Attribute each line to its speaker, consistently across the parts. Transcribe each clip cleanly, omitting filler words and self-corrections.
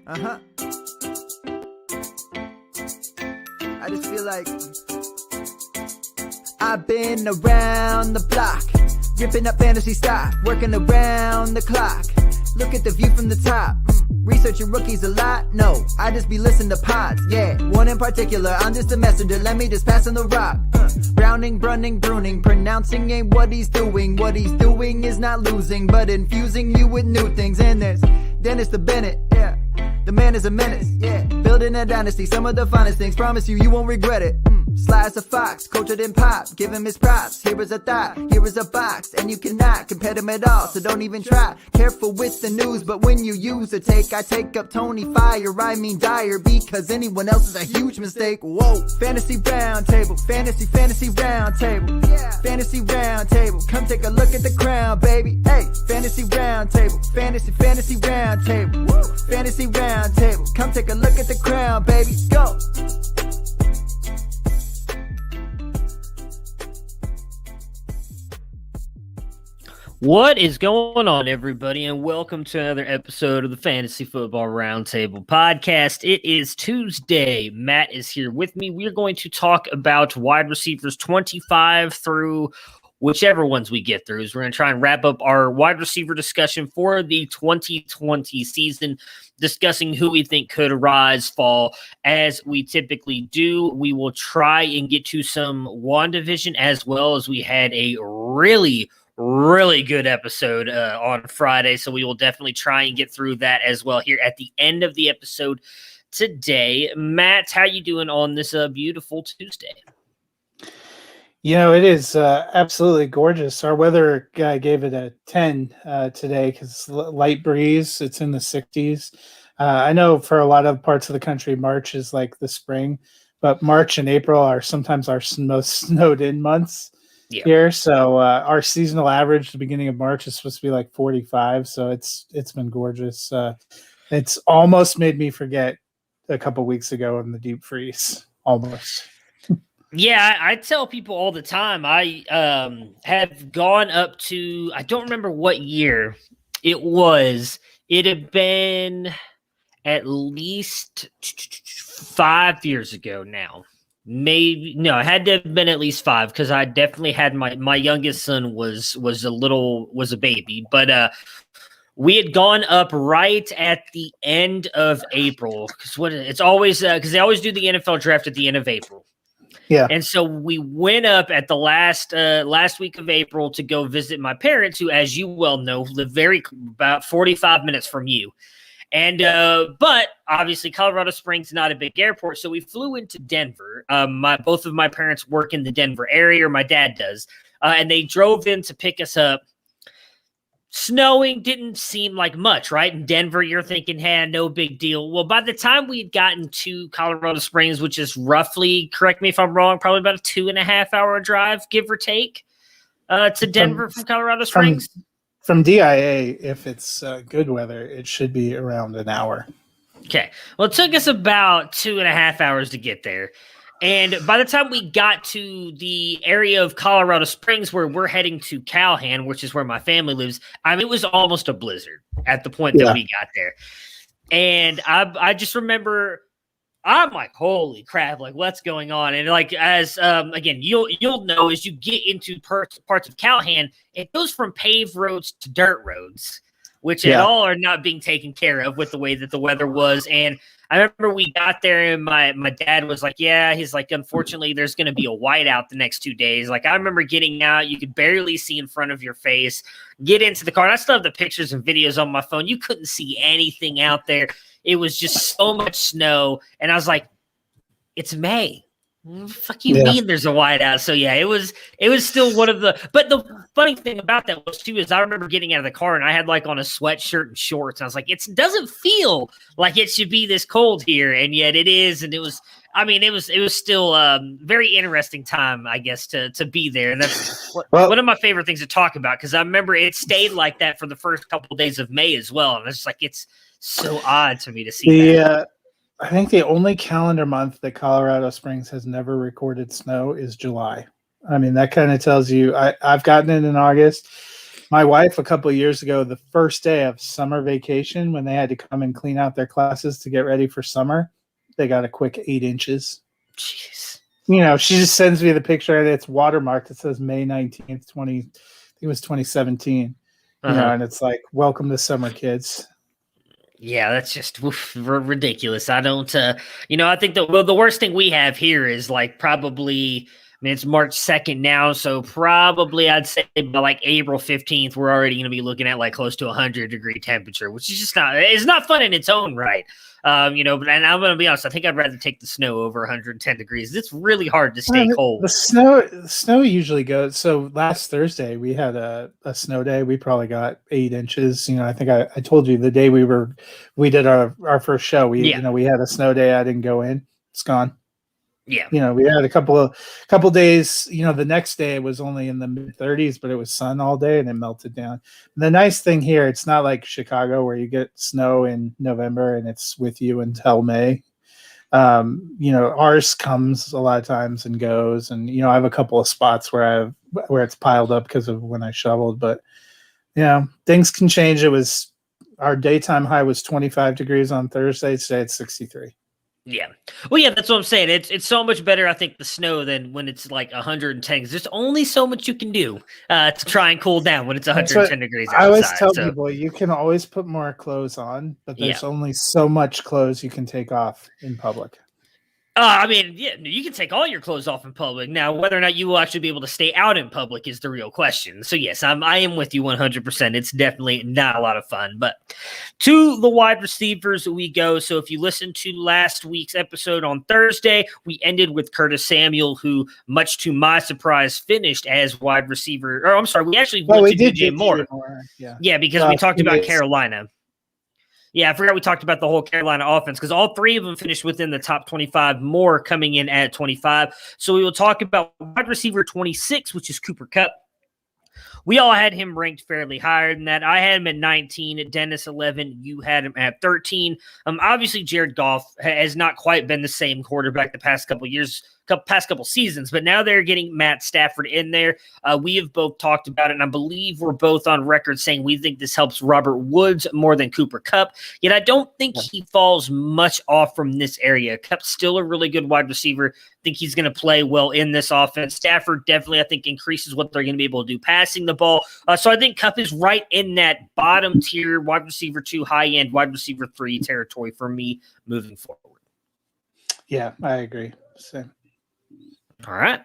Speaker 1: I just feel like I've been around the block, ripping up fantasy stock, working around the clock. Look at the view from the top. Researching rookies a lot? No, I just be listening to pods, yeah. One in particular, I'm just a messenger, let me just pass on the rock. Browning, brunning, pruning, pronouncing ain't what he's doing. What he's doing is not losing, but infusing you with new things. And there's Dennis the Bennett, yeah. The man is a menace, yeah. Building a dynasty, some of the finest things. Promise you, you won't regret it. Sly as a fox, cultured in pop. Give him his props. Here is a thought, here is a box. And you cannot compare them at all, so don't even try. Careful with the news, but when you use a take, I take up Tony Fire. I mean Dyer, because anyone else is a huge mistake. Whoa, fantasy round table, fantasy round table. Yeah. Fantasy round table, come take a look at the crown, baby. Hey, fantasy round table, fantasy round table. Woo. Fantasy round table, come take a look at the crown, baby. Go.
Speaker 2: What is going on, everybody, and welcome to another episode of the Fantasy Football Roundtable podcast. It is Tuesday. Matt is here with me. We're going to talk about wide receivers 25 through whichever ones we get through. We're going to try and wrap up our wide receiver discussion for the 2020 season, discussing who we think could rise, fall, as we typically do. We will try and get to some WandaVision, as well as we had a really good episode on Friday, so we will definitely try and get through that as well here at the end of the episode today. Matt, how you doing on this beautiful Tuesday?
Speaker 3: You know, it is absolutely gorgeous. Our weather guy gave it a 10 today because light breeze. It's in the 60s. I know for a lot of parts of the country, March is like the spring, but March and April are sometimes our most snowed in months. Yeah. Here, so our seasonal average, the beginning of March, is supposed to be like 45. So it's been gorgeous. It's almost made me forget a couple weeks ago in the deep freeze. Almost.
Speaker 2: Yeah, I tell people all the time. I have gone up to, I don't remember what year it was. It had been at least 5 years ago now. Maybe no, it had to have been at least 5 because I definitely had my youngest son was a baby, but we had gone up right at the end of April because it's always because they always do the NFL draft at the end of April.
Speaker 3: Yeah,
Speaker 2: and so we went up at the last week of April to go visit my parents, who, as you well know, live about 45 minutes from you. And but obviously Colorado Springs is not a big airport, so we flew into Denver. Both of my parents work in the Denver area, or my dad does, and they drove in to pick us up. Snowing didn't seem like much, right? In Denver, you're thinking, hey, no big deal. Well, by the time we had gotten to Colorado Springs, which is roughly, correct me if I'm wrong, probably about a 2.5-hour drive, give or take, to Denver from Colorado Springs.
Speaker 3: From DIA, if it's good weather, it should be around an hour.
Speaker 2: Okay. Well, it took us about 2.5 hours to get there. And by the time we got to the area of Colorado Springs where we're heading to Calhan, which is where my family lives, I mean, it was almost a blizzard at the point that we got there. And I just remember, I'm like, holy crap, like what's going on? And like, as again, you'll know as you get into parts of Calhan, it goes from paved roads to dirt roads, which at all are not being taken care of with the way that the weather was. And I remember we got there and my dad was like, yeah, he's like, unfortunately, there's going to be a whiteout the next 2 days. Like, I remember getting out, you could barely see in front of your face, get into the car. And I still have the pictures and videos on my phone. You couldn't see anything out there. It was just so much snow. And I was like, it's May. Fuck you mean there's a whiteout? So yeah, it was still one of the, but the funny thing about that was too, is I remember getting out of the car and I had like on a sweatshirt and shorts. I was like, it doesn't feel like it should be this cold here. And yet it is. And it was still very interesting time, I guess, to be there. And that's one of my favorite things to talk about. Cause I remember it stayed like that for the first couple of days of May as well. And it's like, it's so odd to me to see that.
Speaker 3: I think the only calendar month that Colorado Springs has never recorded snow is July. I mean, that kind of tells you. I've gotten it in August. My wife, a couple of years ago, the first day of summer vacation, when they had to come and clean out their classes to get ready for summer, they got a quick 8 inches.
Speaker 2: Jeez.
Speaker 3: She just sends me the picture and it's watermarked. It says May 19th, I think it was 2017. And it's like, welcome to summer, kids.
Speaker 2: Yeah, that's just ridiculous. I don't, I think the worst thing we have here is like probably, it's March 2nd now. So probably I'd say by like April 15th, we're already going to be looking at like close to 100-degree temperature, which is just it's not fun in its own right. But and I'm going to be honest, I think I'd rather take the snow over 110 degrees. It's really hard to stay cold.
Speaker 3: The snow usually goes. So last Thursday we had a snow day. We probably got 8 inches. I think I told you the day we did our first show. We had a snow day. I didn't go in. It's gone.
Speaker 2: Yeah.
Speaker 3: We had a couple days, the next day it was only in the mid 30s, but it was sun all day and it melted down. And the nice thing here, it's not like Chicago where you get snow in November and it's with you until May. Ours comes a lot of times and goes, and I have a couple of spots where it's piled up because of when I shoveled, but things can change. Our daytime high was 25 degrees on Thursday. Today it's 63.
Speaker 2: Yeah. Well, yeah, that's what I'm saying. It's so much better, I think, the snow than when it's like 110. Because there's only so much you can do to try and cool down when it's 110 degrees outside.
Speaker 3: I always tell people you can always put more clothes on, but there's only so much clothes you can take off in public.
Speaker 2: You can take all your clothes off in public. Now, whether or not you will actually be able to stay out in public is the real question. So, yes, I am with you 100%. It's definitely not a lot of fun. But to the wide receivers we go. So, if you listened to last week's episode on Thursday, we ended with Curtis Samuel, who, much to my surprise, finished as wide receiver. Or, I'm sorry, we actually went to DJ Moore. Yeah, because we talked about Carolina. Yeah, I forgot we talked about the whole Carolina offense because all three of them finished within the top 25, Moore coming in at 25. So we will talk about wide receiver 26, which is Cooper Kupp. We all had him ranked fairly higher than that. I had him at 19, Dennis 11. You had him at 13. Obviously, Jared Goff has not quite been the same quarterback the past couple years, past couple seasons, but now they're getting Matt Stafford in there. We have both talked about it, and I believe we're both on record saying we think this helps Robert Woods more than Cooper Kupp. Yet I don't think he falls much off from this area. Kupp's still a really good wide receiver. I think he's going to play well in this offense. Stafford definitely, I think, increases what they're going to be able to do passing the ball. So I think Kupp is right in that bottom tier wide receiver 2, high end wide receiver 3 territory for me moving forward.
Speaker 3: Yeah, I agree. Same.
Speaker 2: All right.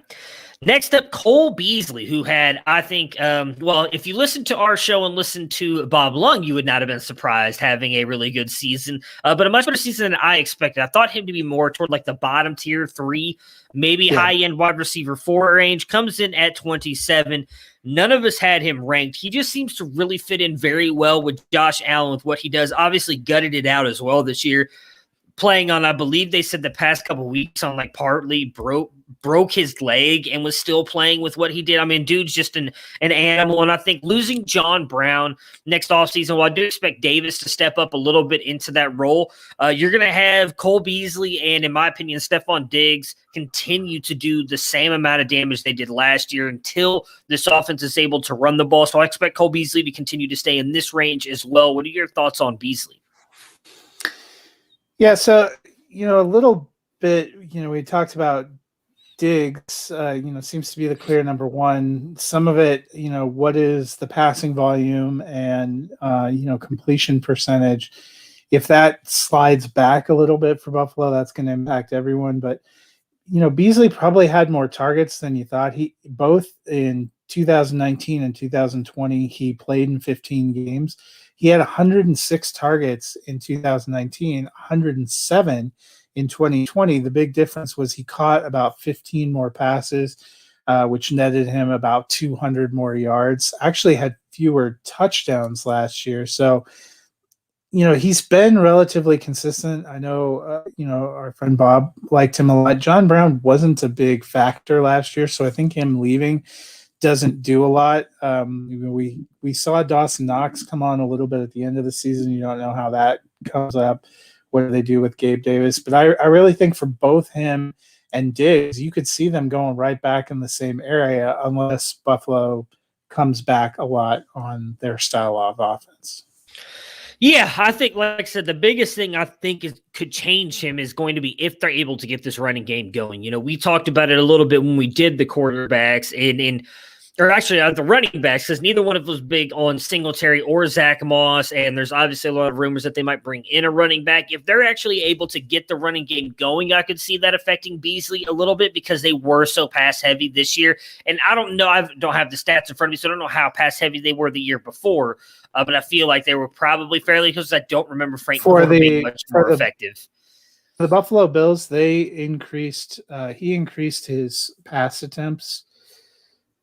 Speaker 2: Next up, Cole Beasley, who had, I think, if you listen to our show and listen to Bob Lung, you would not have been surprised having a really good season, but a much better season than I expected. I thought him to be more toward like the bottom tier 3, maybe high-end wide receiver 4 range, comes in at 27. None of us had him ranked. He just seems to really fit in very well with Josh Allen with what he does. Obviously gutted it out as well this year. Playing on, I believe they said the past couple of weeks on like partly broke his leg and was still playing with what he did. I mean, dude's just an animal. And I think losing John Brown next offseason, while I do expect Davis to step up a little bit into that role, you're going to have Cole Beasley and, in my opinion, Stephon Diggs continue to do the same amount of damage they did last year until this offense is able to run the ball. So I expect Cole Beasley to continue to stay in this range as well. What are your thoughts on Beasley?
Speaker 3: Yeah, so, a little bit, we talked about Diggs, seems to be the clear number 1. Some of it, what is the passing volume and, completion percentage? If that slides back a little bit for Buffalo, that's going to impact everyone. But, Beasley probably had more targets than you thought. Both in 2019 and 2020, he played in 15 games. He had 106 targets in 2019, 107 in 2020. The big difference was he caught about 15 more passes, which netted him about 200 more yards. Actually had fewer touchdowns last year. So, he's been relatively consistent. I know, our friend Bob liked him a lot. John Brown wasn't a big factor last year, so I think him leaving doesn't do a lot. We saw Dawson Knox come on a little bit at the end of the season. You don't know how that comes up. What do they do with Gabe Davis? But I really think for both him and Diggs, you could see them going right back in the same area unless Buffalo comes back a lot on their style of offense.
Speaker 2: Yeah, I think, like I said, the biggest thing I think could change him is going to be if they're able to get this running game going. We talked about it a little bit when we did the quarterbacks or actually the running backs, because neither one of them was big on Singletary or Zach Moss, and there's obviously a lot of rumors that they might bring in a running back. If they're actually able to get the running game going, I could see that affecting Beasley a little bit because they were so pass-heavy this year. And I don't know, I don't have the stats in front of me, so I don't know how pass-heavy they were the year before, but I feel like they were probably fairly, because I don't remember Frank Gore being much more effective.
Speaker 3: The Buffalo Bills, he increased his pass attempts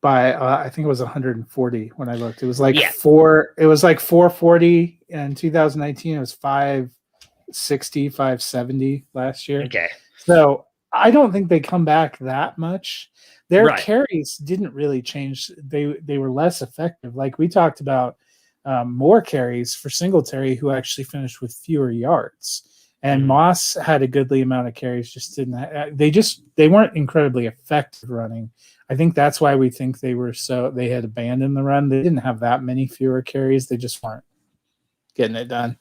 Speaker 3: by I think it was 140 when I looked. It was like 440 in 2019. It was 560, 570 last year.
Speaker 2: Okay.
Speaker 3: So I don't think they come back that much. Their carries didn't really change. They were less effective. Like we talked about more carries for Singletary, who actually finished with fewer yards. And Moss had a goodly amount of carries, just didn't. They weren't incredibly effective running. I think that's why we think they had abandoned the run. They didn't have that many fewer carries. They just weren't getting it done.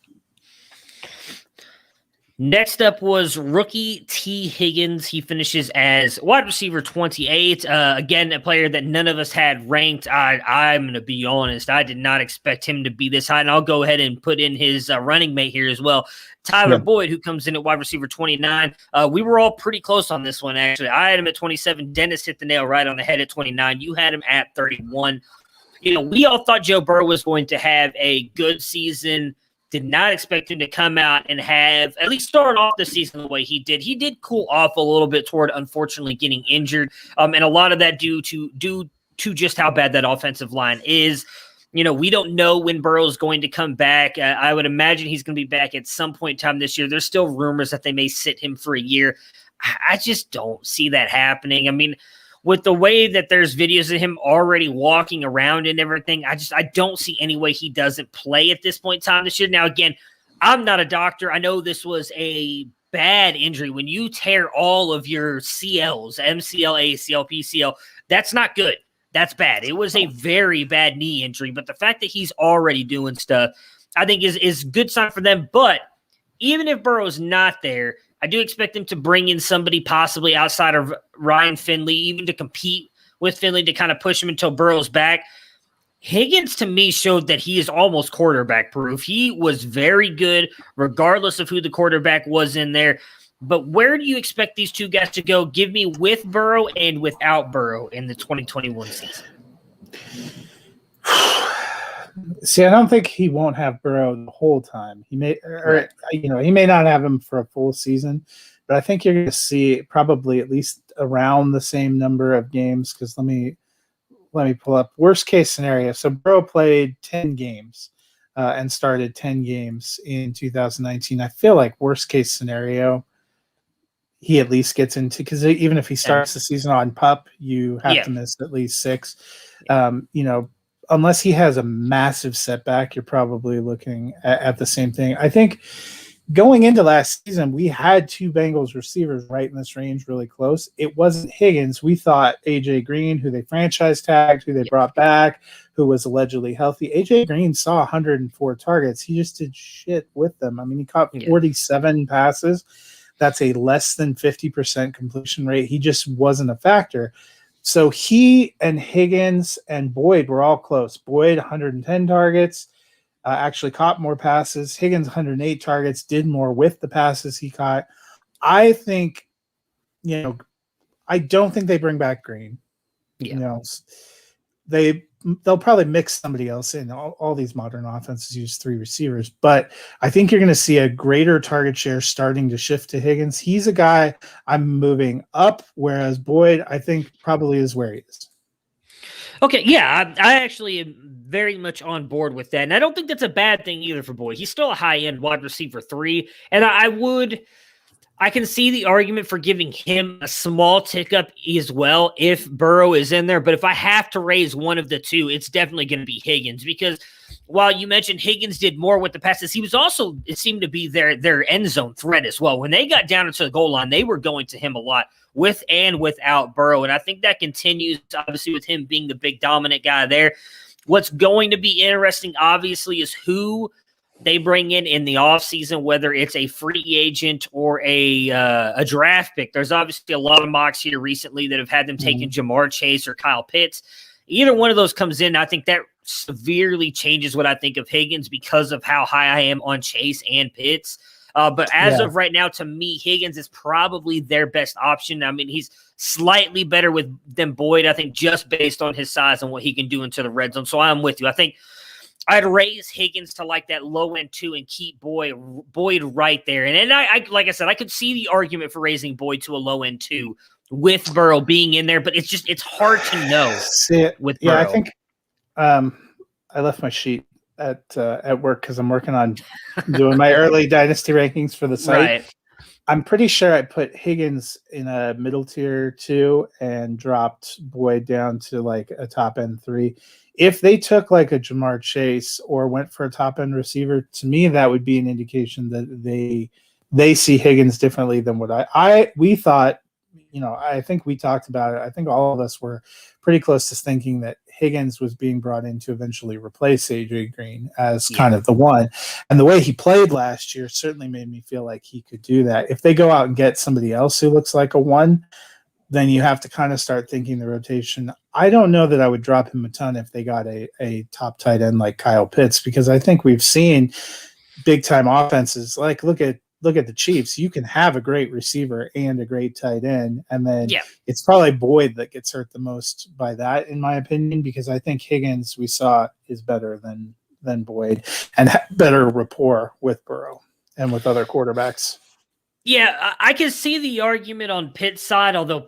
Speaker 2: Next up was rookie T. Higgins. He finishes as wide receiver 28. Again, a player that none of us had ranked. I'm going to be honest. I did not expect him to be this high, and I'll go ahead and put in his running mate here as well. Tyler Boyd, who comes in at wide receiver 29. We were all pretty close on this one, actually. I had him at 27. Dennis hit the nail right on the head at 29. You had him at 31. We all thought Joe Burrow was going to have a good season. Did not expect him to come out and have at least start off the season the way he did. He did cool off a little bit toward, unfortunately, getting injured, and a lot of that due to just how bad that offensive line is. We don't know when Burrow's going to come back. I would imagine he's going to be back at some point in time this year. There's still rumors that they may sit him for a year. I just don't see that happening. I mean, with the way that there's videos of him already walking around and everything, I don't see any way he doesn't play at this point in time this year. Now, again, I'm not a doctor. I know this was a bad injury. When you tear all of your CLs, MCL, ACL, PCL, that's not good. That's bad. It was a very bad knee injury, but the fact that he's already doing stuff, I think is good sign for them. But even if Burrow's not there, I do expect them to bring in somebody possibly outside of Ryan Finley, even to compete with Finley to kind of push him until Burrow's back. Higgins, to me, showed that he is almost quarterback proof. He was very good, regardless of who the quarterback was in there. But where do you expect these two guys to go? Give me with Burrow and without Burrow in the 2021 season.
Speaker 3: See, I don't think he won't have Burrow the whole time. He may not have him for a full season, but I think you're going to see probably at least around the same number of games. Because let me pull up worst case scenario. So Burrow played 10 games and started 10 games in 2019. I feel like worst case scenario, he at least gets into, because even if he starts the season on PUP, you have to miss at least 6. Unless he has a massive setback, you're probably looking at the same thing. I think going into last season, we had 2 Bengals receivers right in this range, really close. It wasn't Higgins. We thought A.J. Green, who they franchise tagged, who they brought back, who was allegedly healthy. A.J. Green saw 104 targets. He just did shit with them. I mean, he caught 47 passes. That's a less than 50% completion rate. He just wasn't a factor. So he and Higgins and Boyd were all close. Boyd, 110 targets, actually caught more passes. Higgins, 108 targets, did more with the passes he caught. I think, I don't think they bring back Green. They'll probably mix somebody else in. All these modern offenses use 3 receivers, but I think you're going to see a greater target share starting to shift to Higgins. He's a guy I'm moving up, whereas Boyd, I think, probably is where he is.
Speaker 2: Okay, yeah, I actually am very much on board with that, and I don't think that's a bad thing either for Boyd. He's still a high-end wide receiver 3, and I would I can see the argument for giving him a small tick up as well if Burrow is in there. But if I have to raise one of the two, it's definitely going to be Higgins, because while you mentioned Higgins did more with the passes, he was also, it seemed to be their end zone threat as well. When they got down into the goal line, they were going to him a lot with and without Burrow. And I think that continues, obviously, with him being the big dominant guy there. What's going to be interesting, obviously, is who they bring in the offseason, whether it's a free agent or a draft pick. There's obviously a lot of mocks here recently that have had them taking Jamar Chase or Kyle Pitts. Either one of those comes in, I think that severely changes what I think of Higgins because of how high I am on Chase and Pitts. But as of right now, to me, Higgins is probably their best option. I mean, he's slightly better than Boyd, I think, just based on his size and what he can do into the red zone. So I'm with you. I think I'd raise Higgins to like that low end 2 and keep Boyd right there. And I like I said, I could see the argument for raising Boyd to a low end 2 with Burrow being in there, but it's hard to know with Burrow.
Speaker 3: I think I left my sheet at work because I'm working on doing my early dynasty rankings for the site.
Speaker 2: Right.
Speaker 3: I'm pretty sure I put Higgins in a middle tier 2 and dropped Boyd down to like a top end 3. If they took like a Jamar Chase or went for a top end receiver, to me that would be an indication that they see Higgins differently than what we thought. I think we talked about it. I think all of us were pretty close to thinking that Higgins was being brought in to eventually replace AJ Green as kind of the one. And the way he played last year certainly made me feel like he could do that. If they go out and get somebody else who looks like a 1, then you have to kind of start thinking the rotation. I don't know that I would drop him a ton if they got a top tight end like Kyle Pitts, because I think we've seen big time offenses. Like look at the Chiefs. You can have a great receiver and a great tight end, and then it's probably Boyd that gets hurt the most by that, in my opinion, because I think Higgins, we saw, is better than Boyd and better rapport with Burrow and with other quarterbacks.
Speaker 2: Yeah, I can see the argument on Pitt's side, although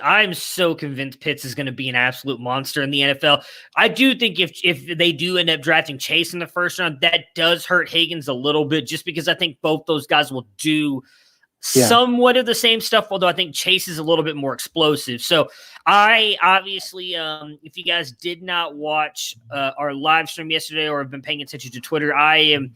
Speaker 2: I'm so convinced Pitts is going to be an absolute monster in the NFL. I do think if they do end up drafting Chase in the first round, that does hurt Higgins a little bit, just because I think both those guys will do somewhat of the same stuff, although I think Chase is a little bit more explosive. So I obviously, if you guys did not watch our live stream yesterday or have been paying attention to Twitter, I am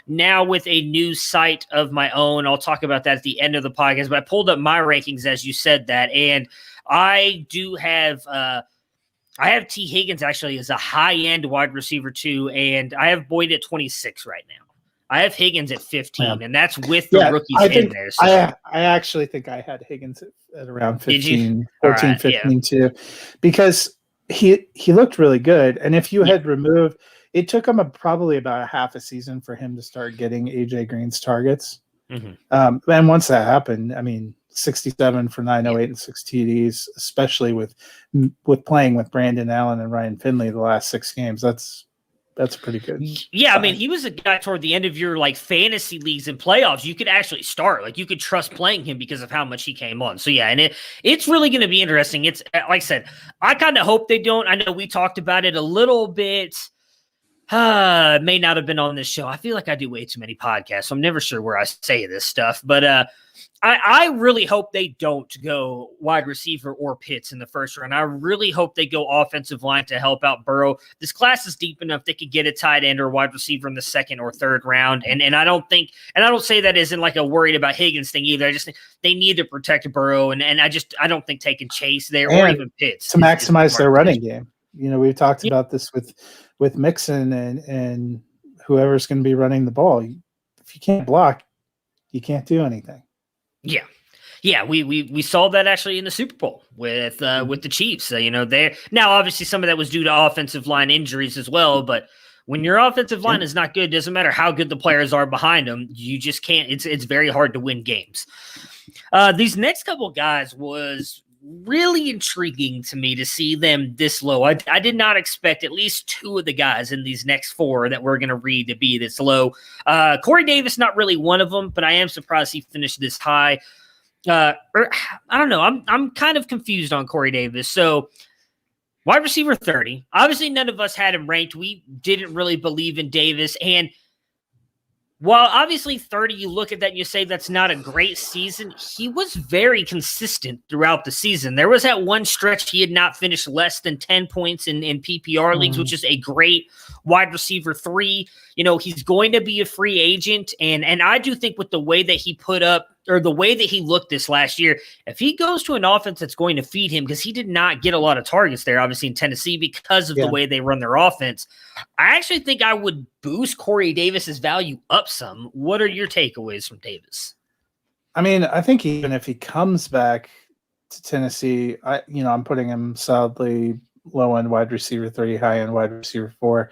Speaker 2: now with a new site of my own. I'll talk about that at the end of the podcast, but I pulled up my rankings as you said that, and I do have I have T. Higgins actually as a high-end wide receiver too, and I have Boyd at 26 right now. I have Higgins at 15, and that's with the rookies in there. So.
Speaker 3: I actually think I had Higgins at around 15, 14, 15 too, because he looked really good, and if you had removed – it took him probably about a half a season for him to start getting AJ Green's targets. And once that happened, I mean, 67 for 908 and 6 TDs, especially with playing with Brandon Allen and Ryan Finley the last 6 games. That's pretty good.
Speaker 2: Yeah, I mean, he was a guy toward the end of your like fantasy leagues and playoffs. You could actually start, like you could trust playing him because of how much he came on. So yeah, and it's really going to be interesting. It's like I said, I kind of hope they don't. I know we talked about it a little bit. May not have been on this show. I feel like I do way too many podcasts, so I'm never sure where I say this stuff. But I really hope they don't go wide receiver or Pitts in the first round. I really hope they go offensive line to help out Burrow. This class is deep enough they could get a tight end or wide receiver in the second or third round. And I don't think, and I don't say that isn't like a worried about Higgins thing either. I just think they need to protect Burrow, and I don't think taking Chase there or even Pitts
Speaker 3: to maximize their running game. We've talked about this with Mixon and whoever's going to be running the ball. If you can't block, you can't do anything.
Speaker 2: Yeah, we saw that actually in the Super Bowl with the Chiefs. They now obviously some of that was due to offensive line injuries as well. But when your offensive line is not good, doesn't matter how good the players are behind them, you just can't. It's very hard to win games. These next couple guys was really intriguing to me to see them this low. I did not expect at least 2 of the guys in these next 4 that we're going to read to be this low. Corey Davis, not really one of them, but I am surprised he finished this high. I don't know. I'm kind of confused on Corey Davis. So wide receiver 30. Obviously, none of us had him ranked. We didn't really believe in Davis. And While obviously 30, you look at that and you say that's not a great season, he was very consistent throughout the season. There was that one stretch he had not finished less than 10 points in PPR leagues, which is a great wide receiver 3. He's going to be a free agent, and I do think with the way that he put up, or the way that he looked this last year, if he goes to an offense that's going to feed him, because he did not get a lot of targets there, obviously, in Tennessee because of the way they run their offense, I actually think I would boost Corey Davis's value up some. What are your takeaways from Davis?
Speaker 3: I mean, I think even if he comes back to Tennessee, I'm putting him solidly low-end wide receiver 3, high-end wide receiver 4.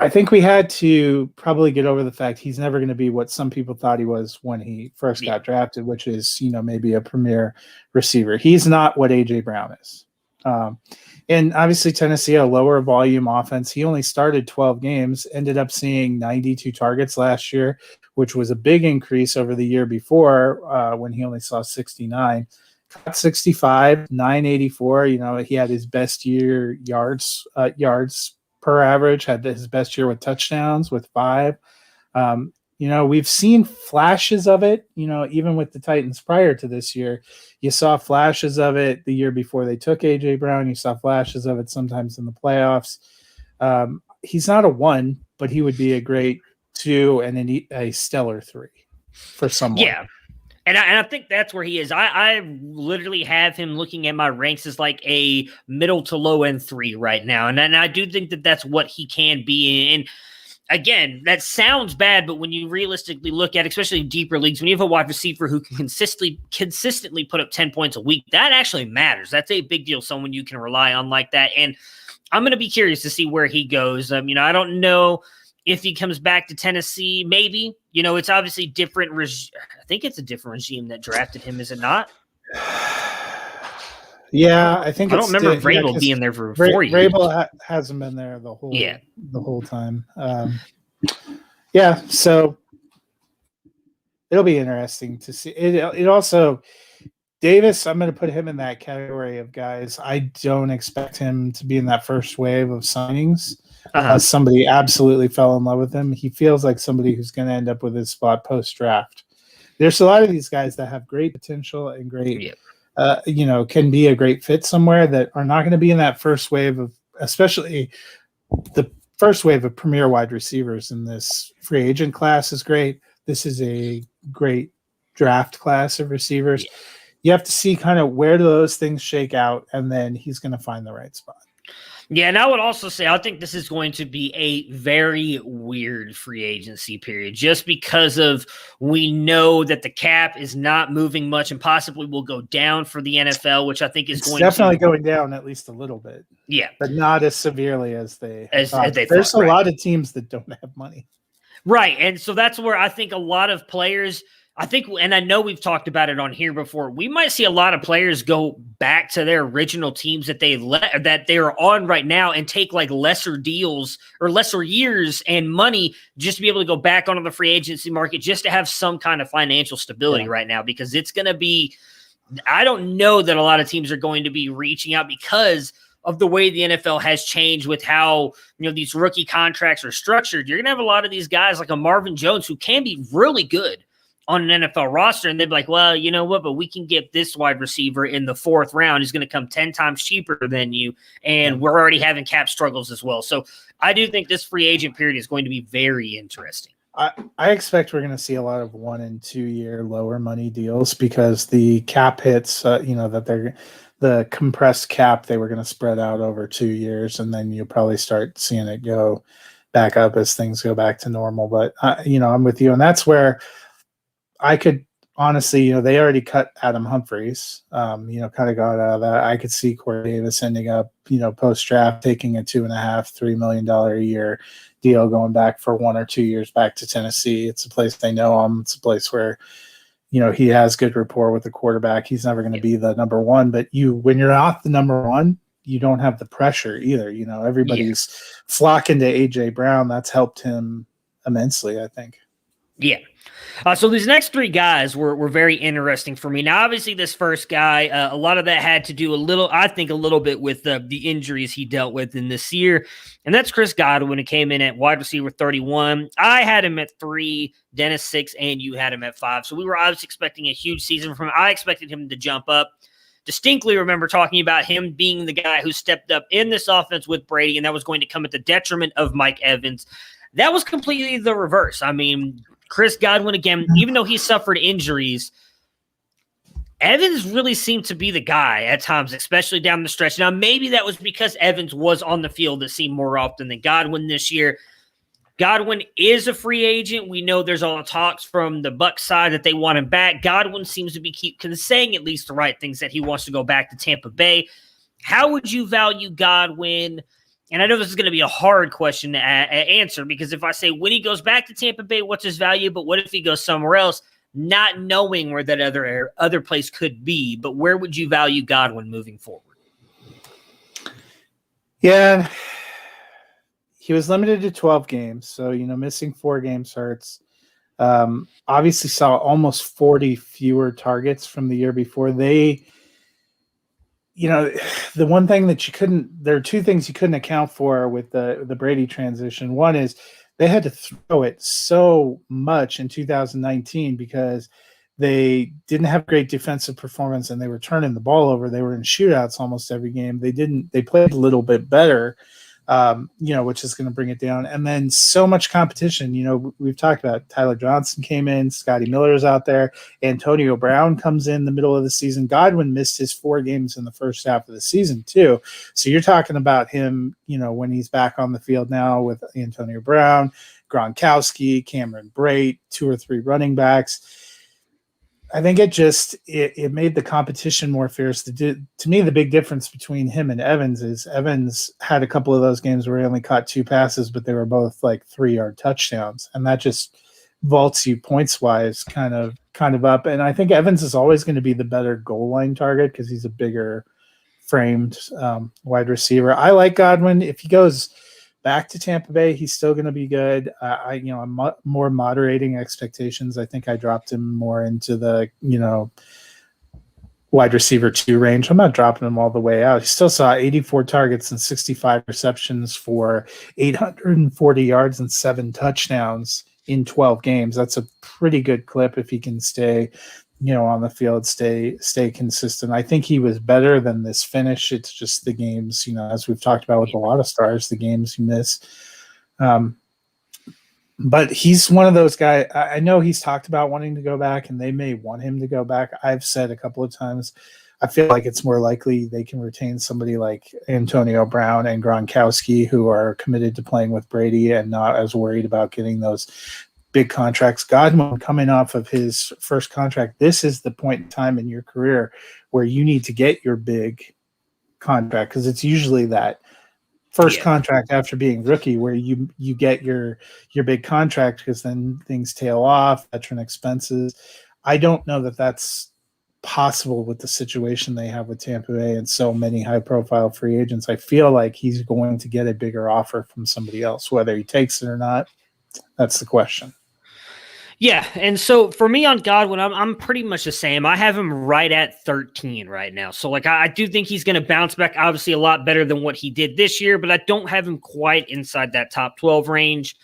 Speaker 3: I think we had to probably get over the fact he's never going to be what some people thought he was when he first got drafted, which is, maybe a premier receiver. He's not what A.J. Brown is. And obviously Tennessee, a lower volume offense. He only started 12 games, ended up seeing 92 targets last year, which was a big increase over the year before when he only saw 69. Caught 65, 984. He had his best year yards per average, had his best year with touchdowns with 5. We've seen flashes of it, even with the Titans prior to this year. You saw flashes of it the year before they took A.J. Brown. You saw flashes of it sometimes in the playoffs. He's not a 1, but he would be a great 2 and a stellar 3 for someone.
Speaker 2: Yeah. And I think that's where he is. I literally have him looking at my ranks as like a middle to low end 3 right now. And I do think that that's what he can be. And again, that sounds bad, but when you realistically look at, especially in deeper leagues, when you have a wide receiver who can consistently put up 10 points a week, that actually matters. That's a big deal. Someone you can rely on like that. And I'm going to be curious to see where he goes. I don't know if he comes back to Tennessee, maybe. It's obviously different. I think it's a different regime that drafted him, is it not?
Speaker 3: Yeah, I think
Speaker 2: I don't remember Vrabel being there for 4 years.
Speaker 3: Vrabel hasn't been there the whole time. So it'll be interesting to see. It also, Davis, I'm going to put him in that category of guys. I don't expect him to be in that first wave of signings. Somebody absolutely fell in love with him. He feels like somebody who's going to end up with his spot post-draft. There's a lot of these guys that have great potential and great, can be a great fit somewhere that are not going to be in that first wave of, especially the first wave of premier wide receivers in this free agent class is great. This is a great draft class of receivers. You have to see kind of where do those things shake out, and then he's going to find the right spot.
Speaker 2: Yeah, and I would also say I think this is going to be a very weird free agency period just because of we know that the cap is not moving much and possibly will go down for the NFL, which I think is
Speaker 3: definitely going down at least a little bit.
Speaker 2: Yeah.
Speaker 3: But not as severely as they thought.
Speaker 2: There's
Speaker 3: a lot of teams that don't have money.
Speaker 2: Right, and so that's where I think a lot of players – and I know we've talked about it on here before, we might see a lot of players go back to their original teams that they're on right now and take like lesser deals or lesser years and money just to be able to go back onto the free agency market just to have some kind of financial stability right now, because it's going to be, I don't know that a lot of teams are going to be reaching out because of the way the NFL has changed with how, these rookie contracts are structured. You're going to have a lot of these guys like a Marvin Jones who can be really good on an NFL roster, and they'd be like, well, you know what, but we can get this wide receiver in the 4th round. He's going to come 10 times cheaper than you, and we're already having cap struggles as well. So I do think this free agent period is going to be very interesting.
Speaker 3: I expect we're going to see a lot of 1 and 2 year lower money deals because the cap hits, that they're the compressed cap, they were going to spread out over 2 years, and then you'll probably start seeing it go back up as things go back to normal. But, I'm with you, and that's where I could honestly, they already cut Adam Humphries, kind of got out of that. I could see Corey Davis ending up, post-draft taking a $2.5-3 million a year deal going back for 1 or 2 years back to Tennessee. It's a place they know him. It's a place where, he has good rapport with the quarterback. He's never going to be the number 1, but when you're not the number 1, you don't have the pressure either. Everybody's flocking to A.J. Brown. That's helped him immensely, I think.
Speaker 2: Yeah. So these next three guys were very interesting for me. Now, obviously, this first guy, a lot of that had to do a little bit with the injuries he dealt with in this year. And that's Chris Godwin, who came in at wide receiver 31. I had him at 3, Dennis 6, and you had him at 5. So we were obviously expecting a huge season from him. I expected him to jump up. Distinctly remember talking about him being the guy who stepped up in this offense with Brady, and that was going to come at the detriment of Mike Evans. That was completely the reverse. I mean, Chris Godwin, again, even though he suffered injuries, Evans really seemed to be the guy at times, especially down the stretch. Now, maybe that was because Evans was on the field, it seemed more often than Godwin this year. Godwin is a free agent. We know there's all the talks from the Bucs side that they want him back. Godwin seems to be saying at least the right things, that he wants to go back to Tampa Bay. How would you value Godwin? And I know this is going to be a hard question to answer, because if I say when he goes back to Tampa Bay, what's his value? But what if he goes somewhere else, not knowing where that other place could be? But where would you value Godwin moving forward?
Speaker 3: Yeah, he was limited to 12 games. So, missing 4 games hurts. Obviously saw almost 40 fewer targets from the year before. The one thing that there are 2 things you couldn't account for with the Brady transition. One is they had to throw it so much in 2019 because they didn't have great defensive performance and they were turning the ball over. They were in shootouts almost every game. They played a little bit better, which is going to bring it down. And then so much competition. We've talked about Tyler Johnson came in, Scotty Miller's out there, Antonio Brown comes in the middle of the season. Godwin missed his 4 games in the first half of the season too. So you're talking about him, when he's back on the field now with Antonio Brown, Gronkowski, Cameron Brate, 2 or 3 running backs. I think it made the competition more fierce. To me, the big difference between him and Evans is Evans had a couple of those games where he only caught 2 passes, but they were both like 3-yard touchdowns, and that just vaults you points wise kind of up. And I think Evans is always going to be the better goal line target because he's a bigger framed wide receiver. I like Godwin. If he goes back to Tampa Bay, he's still going to be good. I'm more moderating expectations. I think I dropped him more into the, wide receiver 2 range. I'm not dropping him all the way out. He still saw 84 targets and 65 receptions for 840 yards and 7 touchdowns in 12 games. That's a pretty good clip if he can stay, on the field, stay consistent. I think he was better than this finish. It's just the games, as we've talked about with a lot of stars, the games you miss. But he's one of those guys. I know he's talked about wanting to go back, and they may want him to go back. I've said a couple of times, I feel like it's more likely they can retain somebody like Antonio Brown and Gronkowski, who are committed to playing with Brady and not as worried about getting those big contracts. Godwin coming off of his first contract, this is the point in time in your career where you need to get your big contract, because it's usually that first contract after being rookie where you get your big contract, because then things tail off, veteran expenses. I don't know that that's possible with the situation they have with Tampa Bay and so many high-profile free agents. I feel like he's going to get a bigger offer from somebody else. Whether he takes it or not, that's the question.
Speaker 2: Yeah, and so for me on Godwin, I'm pretty much the same. I have him right at 13 right now. So, I do think he's going to bounce back, obviously a lot better than what he did this year, but I don't have him quite inside that top 12 range.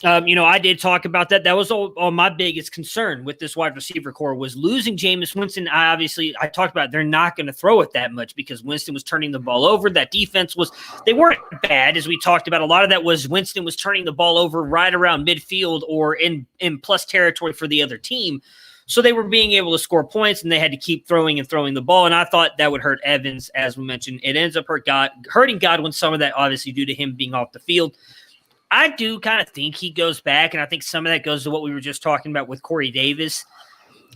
Speaker 2: I did talk about that. That was all my biggest concern with this wide receiver core was losing Jameis Winston. I talked about they're not going to throw it that much because Winston was turning the ball over. That defense they weren't bad, as we talked about. A lot of that was Winston was turning the ball over right around midfield or in plus territory for the other team. So they were being able to score points, and they had to keep throwing the ball. And I thought that would hurt Evans, as we mentioned. It ends up hurting Godwin, some of that obviously due to him being off the field. I do kind of think he goes back, and I think some of that goes to what we were just talking about with Corey Davis.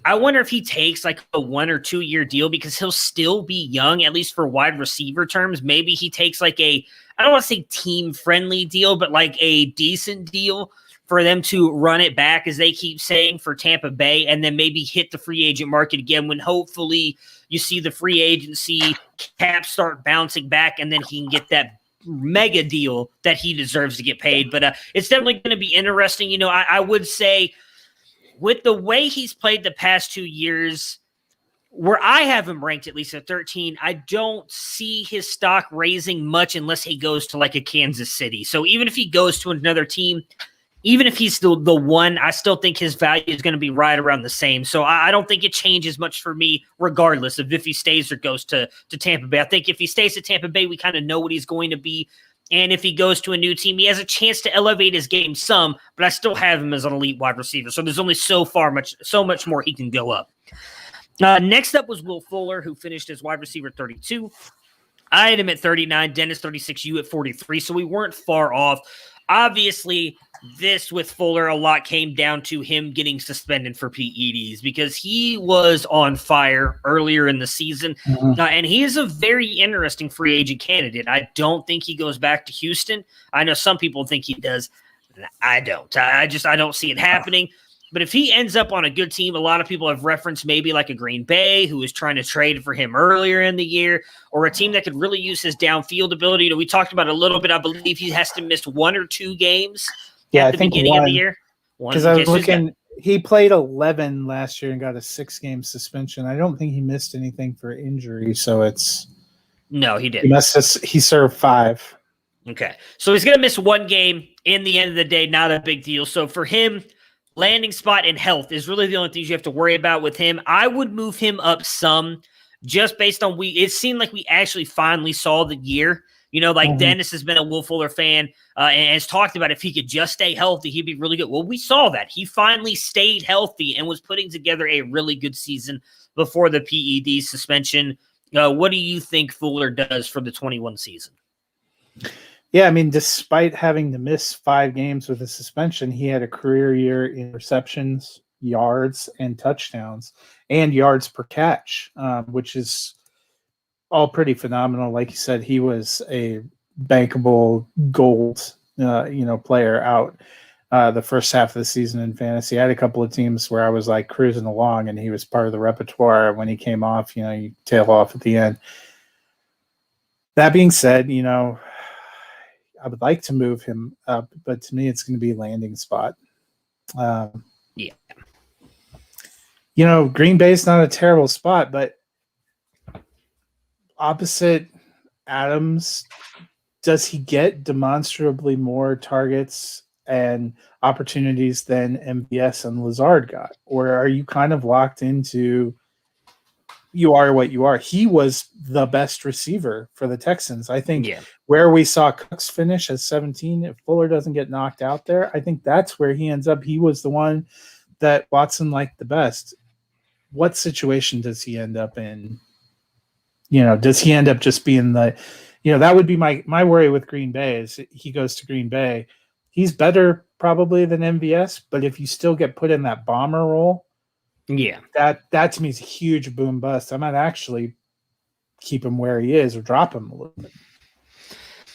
Speaker 2: I wonder if he takes like a 1 or 2 year deal, because he'll still be young, at least for wide receiver terms. Maybe he takes like I don't want to say team-friendly deal, but like a decent deal for them to run it back, as they keep saying, for Tampa Bay, and then maybe hit the free agent market again when hopefully you see the free agency cap start bouncing back, and then he can get that mega deal that he deserves to get paid. But it's definitely going to be interesting. I would say with the way he's played the past 2 years, where I have him ranked at least at 13, I don't see his stock raising much unless he goes to like a Kansas City. So even if he goes to another team, even if he's the one, I still think his value is going to be right around the same. So I don't think it changes much for me, regardless of if he stays or goes to Tampa Bay. I think if he stays at Tampa Bay, we kind of know what he's going to be. And if he goes to a new team, he has a chance to elevate his game some, but I still have him as an elite wide receiver. So there's only so much more he can go up. Next up was Will Fuller, who finished as wide receiver 32. I had him at 39, Dennis 36, you at 43, so we weren't far off. Obviously, this with Fuller, a lot came down to him getting suspended for PEDs because he was on fire earlier in the season, and he is a very interesting free agent candidate. I don't think he goes back to Houston. I know some people think he does. I don't. I don't see it happening. But if he ends up on a good team, a lot of people have referenced maybe like a Green Bay who was trying to trade for him earlier in the year, or a team that could really use his downfield ability. We talked about it a little bit. I believe he has to miss 1 or 2 games at the beginning of the year.
Speaker 3: Because I was looking, he played 11 last year and got a 6-game suspension. I don't think he missed anything for injury, so it's
Speaker 2: no, he didn't.
Speaker 3: He served 5.
Speaker 2: Okay, so he's going to miss 1 game. In the end of the day, not a big deal. So for him, landing spot and health is really the only things you have to worry about with him. I would move him up some just based on it seemed like we actually finally saw the year. Dennis has been a Will Fuller fan and has talked about if he could just stay healthy, he'd be really good. Well, we saw that. He finally stayed healthy and was putting together a really good season before the PED suspension. What do you think Fuller does for the 21 season?
Speaker 3: Yeah, I mean, despite having to miss 5 games with a suspension, he had a career year in receptions, yards, and touchdowns, and yards per catch, which is all pretty phenomenal. Like you said, he was a bankable gold, player out the first half of the season in fantasy. I had a couple of teams where I was like cruising along, and he was part of the repertoire. When he came off, you tail off at the end. That being said, I would like to move him up, but to me, it's going to be landing spot.
Speaker 2: Yeah.
Speaker 3: Green Bay's not a terrible spot, but opposite Adams, does he get demonstrably more targets and opportunities than MVS and Lazard got? Or are you kind of locked into you are what you are? He was the best receiver for the Texans. I think where we saw Cooks finish at 17, if Fuller doesn't get knocked out there, I think that's where he ends up. He was the one that Watson liked the best. What situation does he end up in? Does he end up just being that would be my worry with Green Bay is he goes to Green Bay. He's better probably than MVS, but if you still get put in that bomber role, that to me is a huge boom bust. I might actually keep him where he is or drop him a little bit.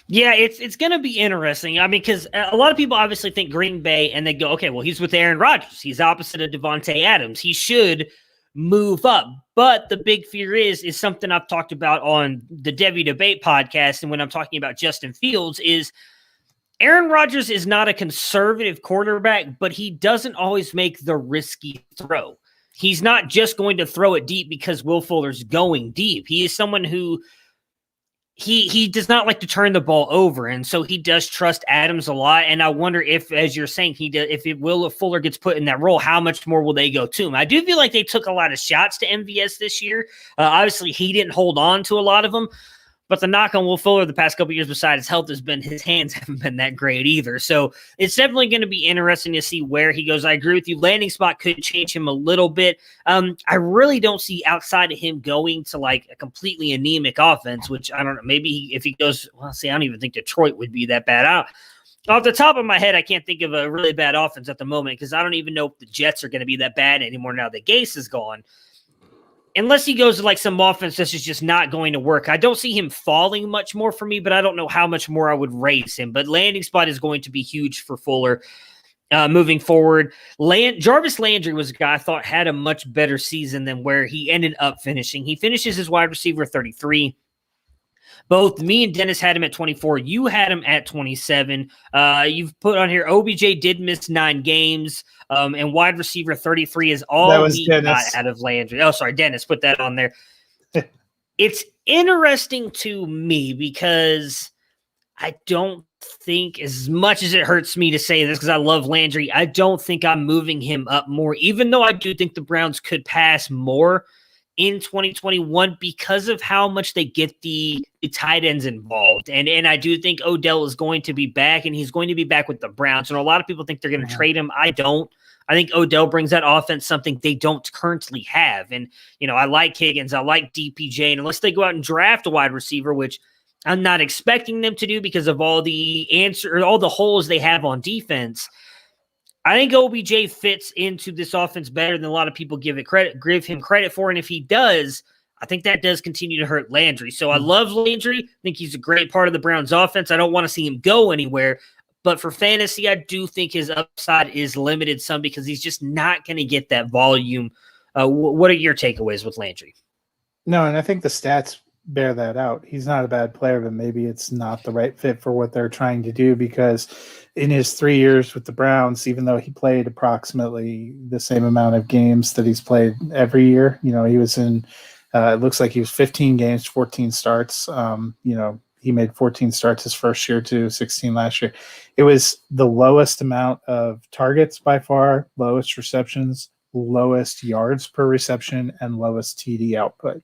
Speaker 2: Yeah, it's going to be interesting. I mean, because a lot of people obviously think Green Bay and they go, okay, well, he's with Aaron Rodgers. He's opposite of Devonte Adams. He should move up. But the big fear is something I've talked about on the Debbie Debate podcast. And when I'm talking about Justin Fields is Aaron Rodgers is not a conservative quarterback, but he doesn't always make the risky throw. He's not just going to throw it deep because Will Fuller's going deep. He is someone who he does not like to turn the ball over, and so he does trust Adams a lot. And I wonder if, as you're saying, if Fuller gets put in that role, how much more will they go to him? I do feel like they took a lot of shots to MVS this year. Obviously, he didn't hold on to a lot of them. But the knock on Will Fuller the past couple of years, besides his health, has been his hands haven't been that great either. So it's definitely going to be interesting to see where he goes. I agree with you. Landing spot could change him a little bit. I really don't see outside of him going to like a completely anemic offense, which I don't know. Maybe if he goes, I don't even think Detroit would be that bad. Off the top of my head, I can't think of a really bad offense at the moment because I don't even know if the Jets are going to be that bad anymore now that Gase is gone. Unless he goes to like some offense that's just not going to work. I don't see him falling much more for me, but I don't know how much more I would raise him. But landing spot is going to be huge for Fuller moving forward. Jarvis Landry was a guy I thought had a much better season than where he ended up finishing. He finishes as wide receiver 33. Both me and Dennis had him at 24. You had him at 27. You've put on here, OBJ did miss 9 games, and wide receiver 33 is all we got out of Landry. Oh, sorry, Dennis put that on there. It's interesting to me because I don't think, as much as it hurts me to say this because I love Landry, I don't think I'm moving him up more, even though I do think the Browns could pass more in 2021 because of how much they get the tight ends involved. And I do think Odell is going to be back, and he's going to be back with the Browns. And a lot of people think they're going to trade him. I don't. I think Odell brings that offense something they don't currently have. And, I like Higgins. I like DPJ. And unless they go out and draft a wide receiver, which I'm not expecting them to do because of all the holes they have on defense, I think OBJ fits into this offense better than a lot of people give him credit for. And if he does, I think that does continue to hurt Landry. So I love Landry. I think he's a great part of the Browns offense. I don't want to see him go anywhere. But for fantasy, I do think his upside is limited some because he's just not going to get that volume. What are your takeaways with Landry?
Speaker 3: No, and I think the stats bear that out. He's not a bad player, but maybe it's not the right fit for what they're trying to do, because in his 3 years with the Browns, even though he played approximately the same amount of games that he's played every year, he was in, it looks like he was 15 games, 14 starts. He made 14 starts his first year to 16 last year. It was the lowest amount of targets by far, lowest receptions, lowest yards per reception, and lowest TD output.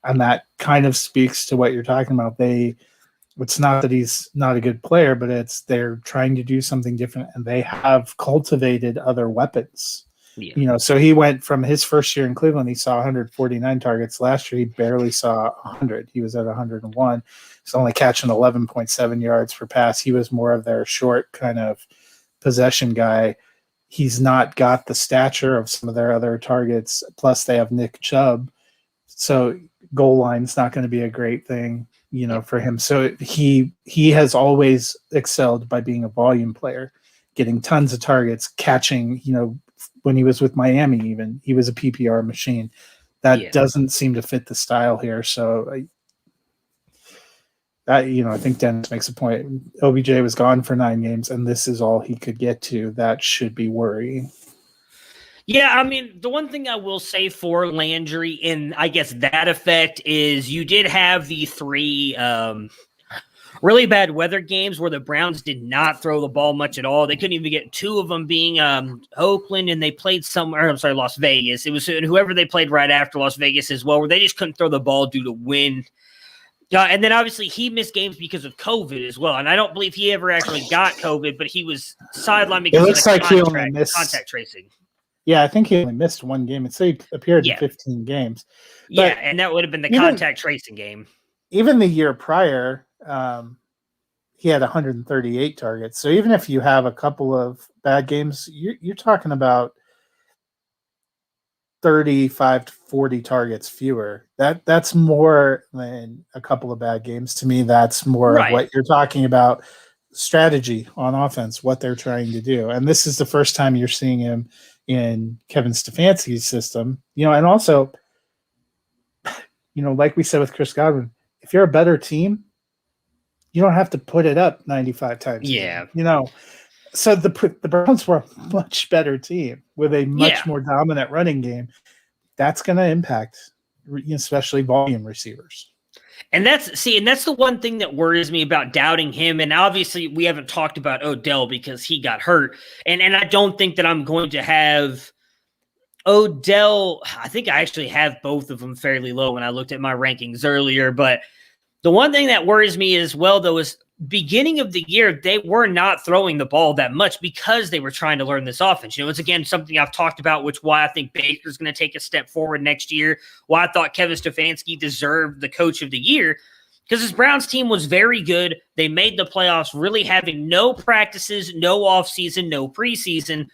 Speaker 3: And that kind of speaks to what you're talking about. It's not that he's not a good player, but they're trying to do something different, and they have cultivated other weapons. Yeah. So he went from his first year in Cleveland, he saw 149 targets. Last year, he barely saw 100. He was at 101. He's only catching 11.7 yards per pass. He was more of their short kind of possession guy. He's not got the stature of some of their other targets. Plus, they have Nick Chubb. So goal line's not going to be a great thing, for him. So he has always excelled by being a volume player, getting tons of targets, catching, when he was with Miami, even he was a PPR machine. That doesn't seem to fit the style here. So I think Dennis makes a point. OBJ was gone for 9 games, and this is all he could get to. That should be worrying.
Speaker 2: Yeah, I mean, the one thing I will say for Landry in, I guess, that effect is you did have the 3 really bad weather games where the Browns did not throw the ball much at all. They couldn't even get 2 of them being Oakland, and they played Las Vegas. It was whoever they played right after Las Vegas as well, where they just couldn't throw the ball due to wind. And then obviously he missed games because of COVID as well. And I don't believe he ever actually got COVID, but he was sidelined because of the contact tracing.
Speaker 3: Yeah, I think he only missed 1 game. It said he appeared in 15 games.
Speaker 2: But and that would have been the contact tracing game.
Speaker 3: Even the year prior, he had 138 targets. So even if you have a couple of bad games, you're talking about 35 to 40 targets fewer. That's more than a couple of bad games. To me, that's more of what you're talking about, strategy on offense, what they're trying to do. And this is the first time you're seeing him in Kevin Stefanski's system, and also, like we said with Chris Godwin, if you're a better team, you don't have to put it up 95 times.
Speaker 2: Yeah.
Speaker 3: So the Browns were a much better team with a much more dominant running game. That's going to impact, especially volume receivers.
Speaker 2: And that's the one thing that worries me about doubting him. And obviously we haven't talked about Odell because he got hurt. And I don't think that I'm going to have Odell. I think I actually have both of them fairly low when I looked at my rankings earlier. But the one thing that worries me as well, though, is beginning of the year, they were not throwing the ball that much because they were trying to learn this offense. It's, again, something I've talked about, which why I think Baker's going to take a step forward next year, why I thought Kevin Stefanski deserved the coach of the year, because this Browns team was very good. They made the playoffs really having no practices, no offseason, no preseason.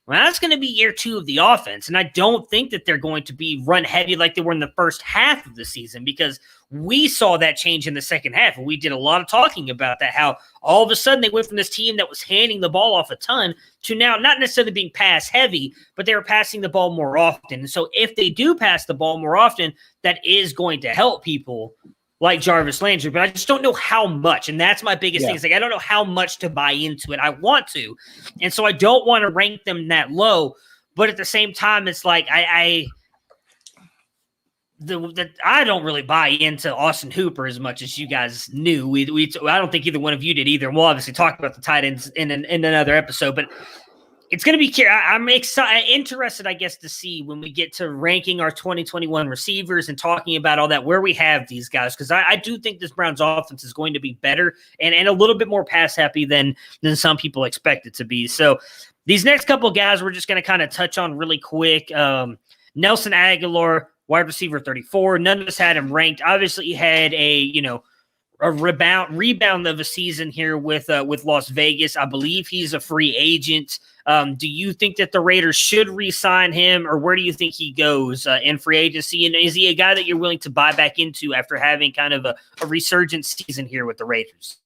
Speaker 2: Well, that's going to be year 2 of the offense, and I don't think that they're going to be run heavy like they were in the first half of the season, because we saw that change in the second half, and we did a lot of talking about that, how all of a sudden they went from this team that was handing the ball off a ton to now not necessarily being pass heavy, but they were passing the ball more often. And so if they do pass the ball more often, that is going to help people. like Jarvis Landry, but I just don't know how much. And that's my biggest thing. It's like, I don't know how much to buy into it. I want to. And so I don't want to rank them that low. But at the same time, it's like I don't really buy into Austin Hooper as much as you guys knew. I don't think either one of you did either. And we'll obviously talk about the tight ends in another episode. But it's going to be – I'm interested, I guess, to see when we get to ranking our 2021 receivers and talking about all that, where we have these guys. Because I do think this Browns offense is going to be better and a little bit more pass-happy than some people expect it to be. So these next couple of guys we're just going to kind of touch on really quick. Nelson Aguilar, wide receiver 34. None of us had him ranked. Obviously, he had a rebound of a season here with Las Vegas. I believe he's a free agent. Do you think that the Raiders should re-sign him, or where do you think he goes in free agency? And is he a guy that you're willing to buy back into after having kind of a resurgent season here with the Raiders?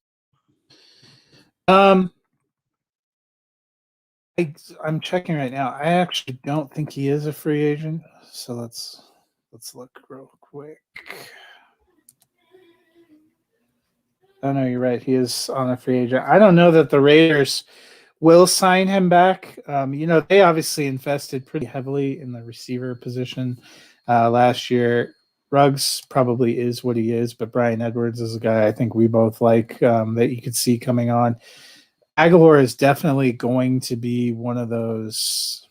Speaker 3: I'm checking right now. I actually don't think he is a free agent. So let's look real quick. Oh, no, you're right. He is on a free agent. I don't know that the Raiders will sign him back. They obviously invested pretty heavily in the receiver position last year. Ruggs probably is what he is, but Bryan Edwards is a guy I think we both like that you could see coming on. Aguilar is definitely going to be one of those,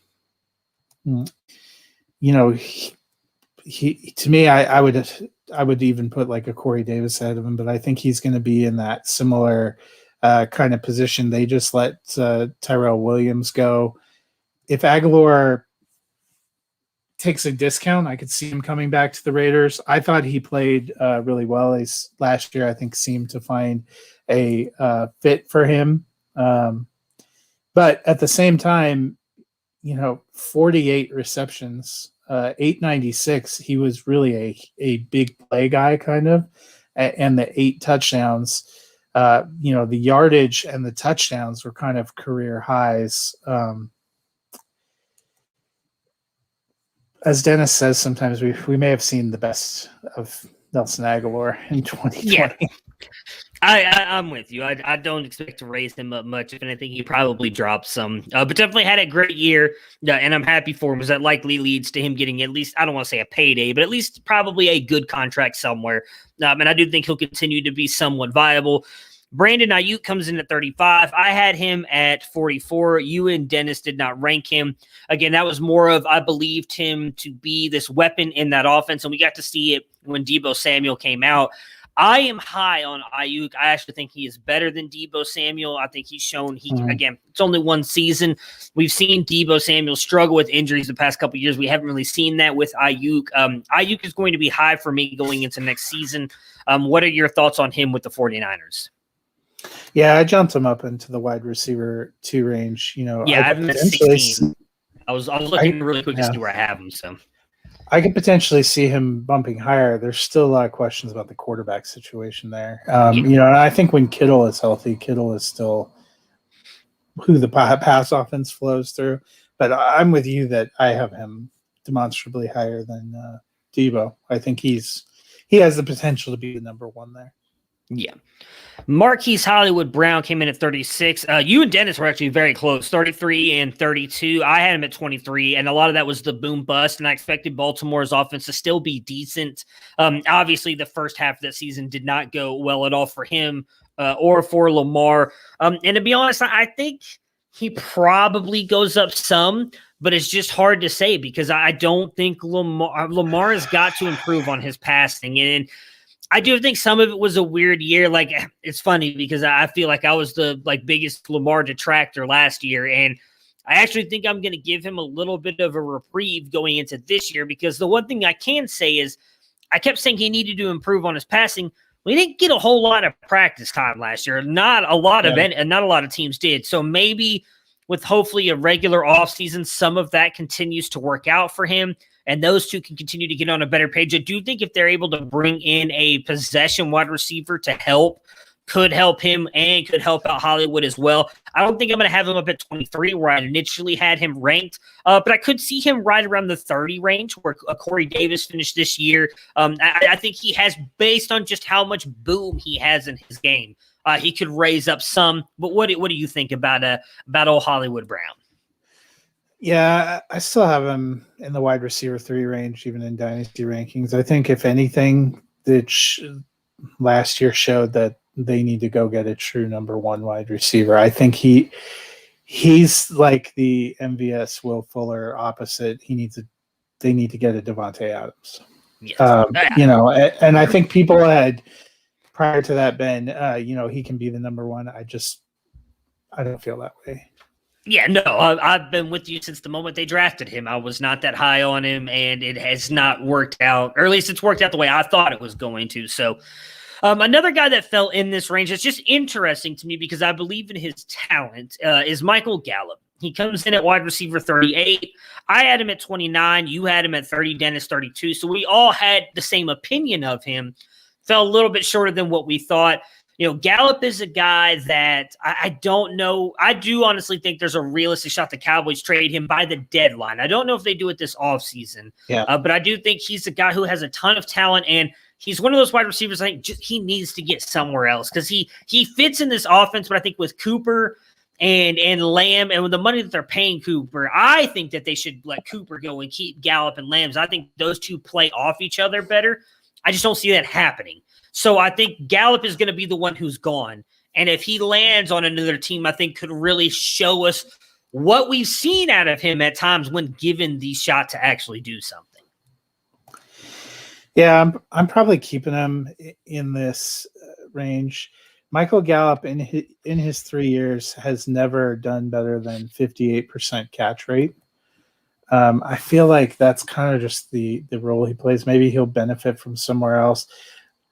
Speaker 3: he to me, I would even put like a Corey Davis ahead of him, but I think he's going to be in that similar kind of position. They just let Tyrell Williams go. If Aguilar takes a discount, I could see him coming back to the Raiders. I thought he played really well. Last year, I think, seemed to find a fit for him. But at the same time, 48 receptions, 896. He was really a big play guy, kind of, and the 8 touchdowns. The yardage and the touchdowns were kind of career highs. As Dennis says, sometimes we may have seen the best of Nelson Aguilar in 2020.
Speaker 2: Yeah. I'm with you. I don't expect to raise him up much. If anything, he probably dropped some. But definitely had a great year, and I'm happy for him because that likely leads to him getting at least, I don't want to say a payday, but at least probably a good contract somewhere. And I do think he'll continue to be somewhat viable. Brandon Ayuk comes in at 35. I had him at 44. You and Dennis did not rank him. Again, that was more of, I believed him to be this weapon in that offense, and we got to see it when Deebo Samuel came out. I am high on Ayuk. I actually think he is better than Deebo Samuel. I think he's shown again, it's only one season. We've seen Deebo Samuel struggle with injuries the past couple of years. We haven't really seen that with Ayuk. Ayuk is going to be high for me going into next season. What are your thoughts on him with the 49ers?
Speaker 3: Yeah, I jumped him up into the wide receiver 2 range.
Speaker 2: I haven't been 16. I was looking really quick to see where I have him. So
Speaker 3: I could potentially see him bumping higher. There's still a lot of questions about the quarterback situation there. And I think when Kittle is healthy, Kittle is still who the pass offense flows through. But I'm with you that I have him demonstrably higher than Deebo. I think he has the potential to be the number 1 there.
Speaker 2: Yeah. Marquis Hollywood Brown came in at 36. You and Dennis were actually very close, 33 and 32. I had him at 23, and a lot of that was the boom bust, and I expected Baltimore's offense to still be decent. Obviously, the first half of that season did not go well at all for him or for Lamar. And to be honest, I think he probably goes up some, but it's just hard to say because I don't think Lamar has got to improve on his passing. And I do think some of it was a weird year. Like, it's funny because I feel like I was the biggest Lamar detractor last year, and I actually think I'm going to give him a little bit of a reprieve going into this year because the one thing I can say is I kept saying he needed to improve on his passing. We didn't get a whole lot of practice time last year. Not a lot of teams did. So maybe with hopefully a regular offseason, some of that continues to work out for him. And those two can continue to get on a better page. I do think if they're able to bring in a possession wide receiver to help could help him and could help out Hollywood as well. I don't think I'm going to have him up at 23 where I initially had him ranked, but I could see him right around the 30 range where Corey Davis finished this year. I think he has, based on just how much boom he has in his game, he could raise up some. But what do you think about old Hollywood Brown?
Speaker 3: Yeah, I still have him in the wide receiver 3 range, even in dynasty rankings. I think if anything, last year showed that they need to go get a true number 1 wide receiver. I think he's like the MVS Will Fuller opposite. They need to get a Devonte Adams.
Speaker 2: Yes.
Speaker 3: And I think people had prior to that been, he can be the number 1. I don't feel that way.
Speaker 2: Yeah, no, I've been with you since the moment they drafted him. I was not that high on him, and it has not worked out, or at least it's worked out the way I thought it was going to. So another guy that fell in this range that's just interesting to me because I believe in his talent is Michael Gallup. He comes in at wide receiver 38. I had him at 29. You had him at 30. Dennis 32. So we all had the same opinion of him. Fell a little bit shorter than what we thought. Gallup is a guy that I don't know. I do honestly think there's a realistic shot the Cowboys trade him by the deadline. I don't know if they do it this offseason.
Speaker 3: Yeah.
Speaker 2: But I do think he's a guy who has a ton of talent, and he's one of those wide receivers I think he needs to get somewhere else because he fits in this offense, but I think with Cooper and Lamb and with the money that they're paying Cooper, I think that they should let Cooper go and keep Gallup and Lambs. I think those two play off each other better. I just don't see that happening. So I think Gallup is going to be the one who's gone. And if he lands on another team, I think could really show us what we've seen out of him at times when given the shot to actually do something.
Speaker 3: Yeah, I'm probably keeping him in this range. Michael Gallup in his 3 years has never done better than 58% catch rate. I feel like that's kind of just the role he plays. Maybe he'll benefit from somewhere else.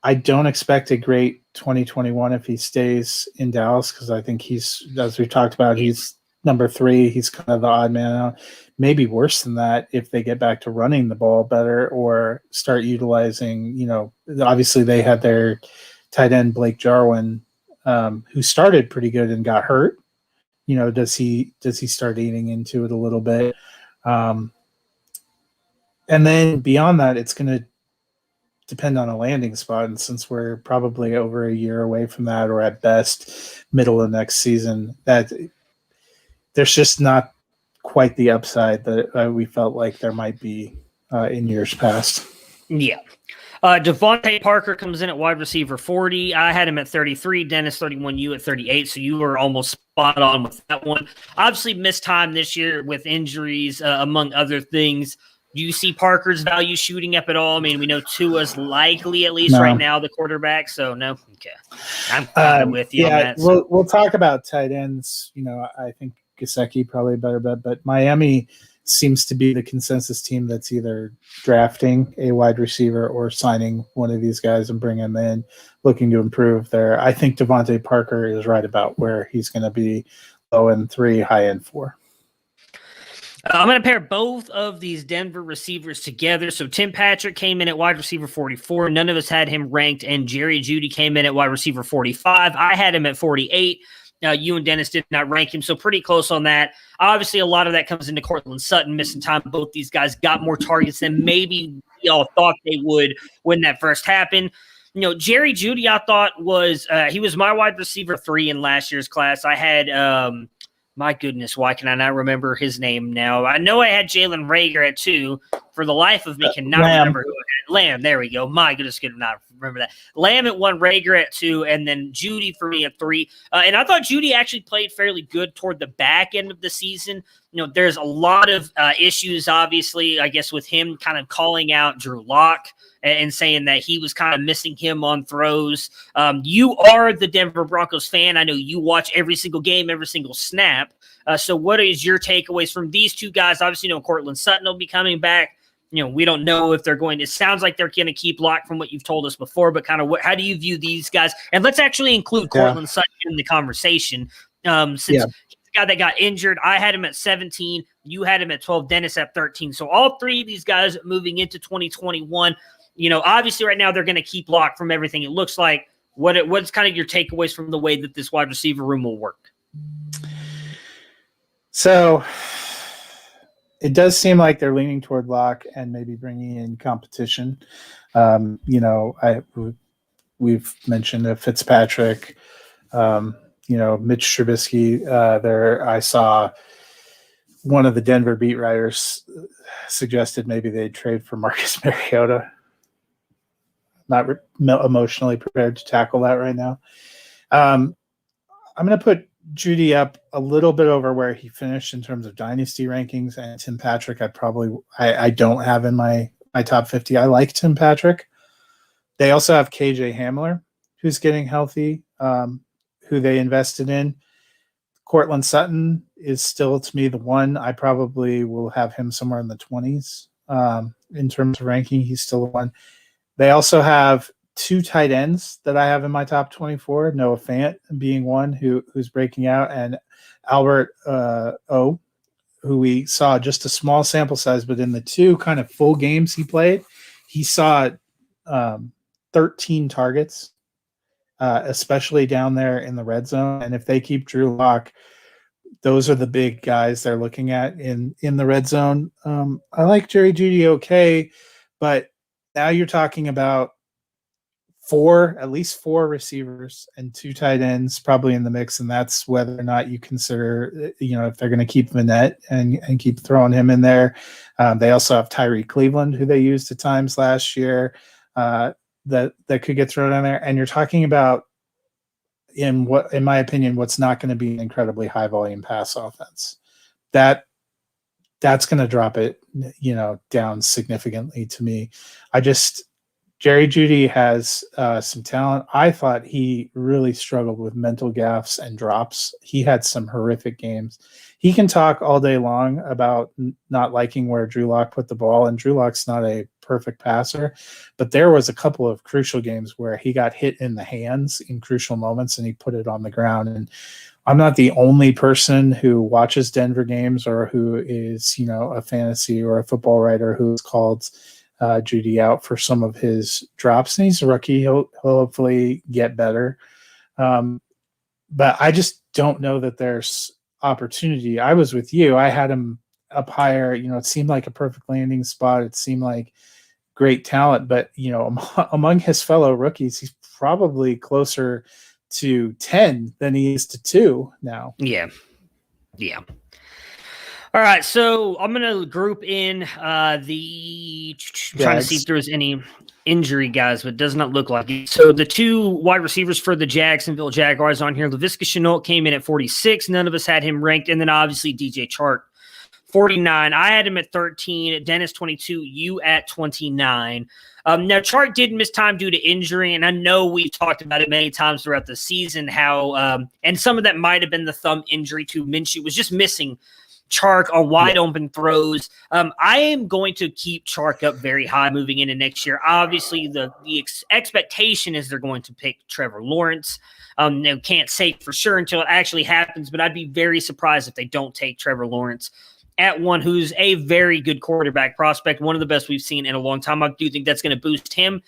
Speaker 3: I don't expect a great 2021 if he stays in Dallas because I think he's, as we talked about, he's number 3. He's kind of the odd man out. Maybe worse than that if they get back to running the ball better or start utilizing, obviously they had their tight end Blake Jarwin, who started pretty good and got hurt. Does he start eating into it a little bit? And then beyond that, it's going to depend on a landing spot. And since we're probably over a year away from that, or at best middle of next season, that there's just not quite the upside that we felt like there might be in years past.
Speaker 2: Yeah. Devonte Parker comes in at wide receiver 40. I had him at 33. Dennis 31. You at 38. So you were almost spot on with that one. Obviously missed time this year with injuries, among other things. Do you see Parker's value shooting up at all? I mean, we know Tua's likely, at least right now, the quarterback. So no, okay, I'm kind of with you on that.
Speaker 3: So. We'll talk about tight ends. I think Gesicki probably a better bet, but Miami seems to be the consensus team that's either drafting a wide receiver or signing one of these guys and bringing them in, looking to improve there. I think Devonte Parker is right about where he's going to be, low end 3, high end 4.
Speaker 2: I'm going to pair both of these Denver receivers together. So Tim Patrick came in at wide receiver 44. None of us had him ranked, and Jerry Judy came in at wide receiver 45. I had him at 48. You and Dennis did not rank him, so pretty close on that. Obviously, a lot of that comes into Cortland Sutton missing time. Both these guys got more targets than maybe we all thought they would when that first happened. Jerry Judy, I thought he was my wide receiver 3 in last year's class. I had my goodness, why can I not remember his name now? I know I had Jalen Reagor at 2. For the life of me, cannot remember who I had. Lamb, there we go. My goodness, could not remember that. Lamb at 1, Reagor at 2, and then Judy for me at 3. And I thought Judy actually played fairly good toward the back end of the season. There's a lot of issues, obviously, I guess, with him kind of calling out Drew Lock and saying that he was kind of missing him on throws. You are the Denver Broncos fan. I know you watch every single game, every single snap. So what is your takeaways from these two guys? Obviously, Cortland Sutton will be coming back. We don't know if they're going to – it sounds like they're going to keep Lock from what you've told us before, but kind of how do you view these guys? And let's actually include Cortland Sutton in the conversation since he's the guy that got injured. I had him at 17. You had him at 12. Dennis at 13. So all three of these guys moving into 2021 – obviously right now they're going to keep Lock from everything it looks like. What's kind of your takeaways from the way that this wide receiver room will work?
Speaker 3: So it does seem like they're leaning toward Locke and maybe bringing in competition. We've mentioned Fitzpatrick, Mitch Trubisky. I saw one of the Denver beat writers suggested maybe they'd trade for Marcus Mariota. Not emotionally prepared to tackle that right now. I'm going to put Judy up a little bit over where he finished in terms of dynasty rankings, and Tim Patrick I don't have in my top 50. I like Tim Patrick. They also have KJ Hamler, who's getting healthy, who they invested in. Cortland Sutton is still, to me, the one. I probably will have him somewhere in the 20s in terms of ranking. He's still the one. They also have two tight ends that I have in my top 24, Noah Fant being one who's breaking out, and Albert O, who we saw just a small sample size, but in the two kind of full games he played, he saw 13 targets, especially down there in the red zone. And if they keep Drew Lock, those are the big guys they're looking at in the red zone. I like Jerry Jeudy okay, but now you're talking about at least four receivers and two tight ends probably in the mix, and that's whether or not you consider, if they're going to keep Vinette and keep throwing him in there. They also have Tyree Cleveland, who they used at times last year, that could get thrown in there. And you're talking about, in my opinion, what's not going to be an incredibly high volume pass offense. That's going to drop it, down significantly to me. Jerry Jeudy has some talent. I thought he really struggled with mental gaffes and drops. He had some horrific games. He can talk all day long about not liking where Drew Lock put the ball, and Drew Lock's not a perfect passer, but there was a couple of crucial games where he got hit in the hands in crucial moments and he put it on the ground. And I'm not the only person who watches Denver games or who is, a fantasy or a football writer who's called Judy out for some of his drops, and he's a rookie. He'll hopefully get better. But I just don't know that there's opportunity. I was with you. I had him up higher. It seemed like a perfect landing spot. It seemed like great talent, but among his fellow rookies, he's probably closer to 10 than he is to 2 now.
Speaker 2: Yeah. All right, so I'm going to group in trying to see if there's any injury guys, but it does not look like it. So the two wide receivers for the Jacksonville Jaguars on here, Laviska Shenault came in at 46. None of us had him ranked. And then obviously DJ Chark, 49. I had him at 13. Dennis, 22. You at 29. Now, Chark did miss time due to injury, and I know we've talked about it many times throughout the season, how and some of that might have been the thumb injury to Minshew, was just missing Chark on wide open throws. I am going to keep Chark up very high moving into next year. Obviously, the expectation is they're going to pick Trevor Lawrence. They can't say for sure until it actually happens, but I'd be very surprised if they don't take Trevor Lawrence at one, who's a very good quarterback prospect, one of the best we've seen in a long time. I do think that's going to boost him.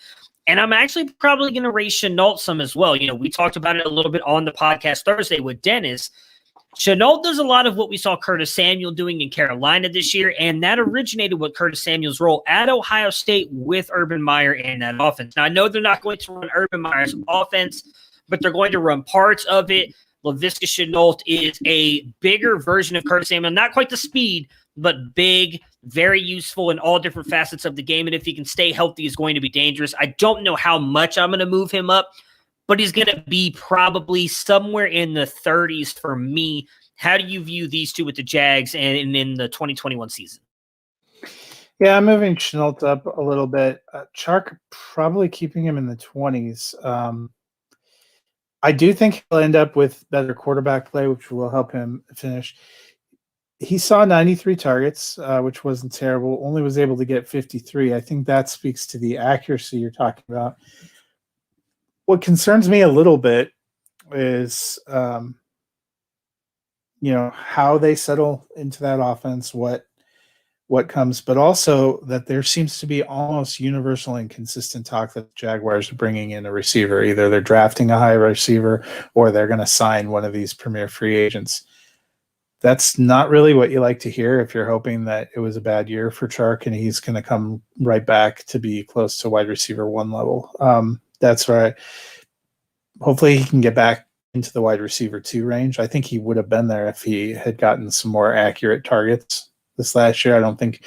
Speaker 2: And I'm actually probably going to raise Shenault some as well. We talked about it a little bit on the podcast Thursday with Dennis. Shenault does a lot of what we saw Curtis Samuel doing in Carolina this year, and that originated with Curtis Samuel's role at Ohio State with Urban Meyer and that offense. Now, I know they're not going to run Urban Meyer's offense, but they're going to run parts of it. Laviska Shenault is a bigger version of Curtis Samuel, not quite the speed, but big, very useful in all different facets of the game, and if he can stay healthy, he's going to be dangerous. I don't know how much I'm going to move him up, but he's going to be probably somewhere in the 30s for me. How do you view these two with the Jags and in the 2021 season?
Speaker 3: Yeah, I'm moving Shenault up a little bit. Chark, probably keeping him in the 20s. I do think he'll end up with better quarterback play, which will help him finish. He saw 93 targets, which wasn't terrible, only was able to get 53. I think that speaks to the accuracy you're talking about. What concerns me a little bit is, how they settle into that offense, what what comes, but also that there seems to be almost universal and consistent talk that the Jaguars are bringing in a receiver. Either they're drafting a high receiver or they're going to sign one of these premier free agents. That's not really what you like to hear if you're hoping that it was a bad year for Chark and he's going to come right back to be close to wide receiver 1 level. That's right. Hopefully he can get back into the wide receiver 2 range. I think he would have been there if he had gotten some more accurate targets this last year. I don't think,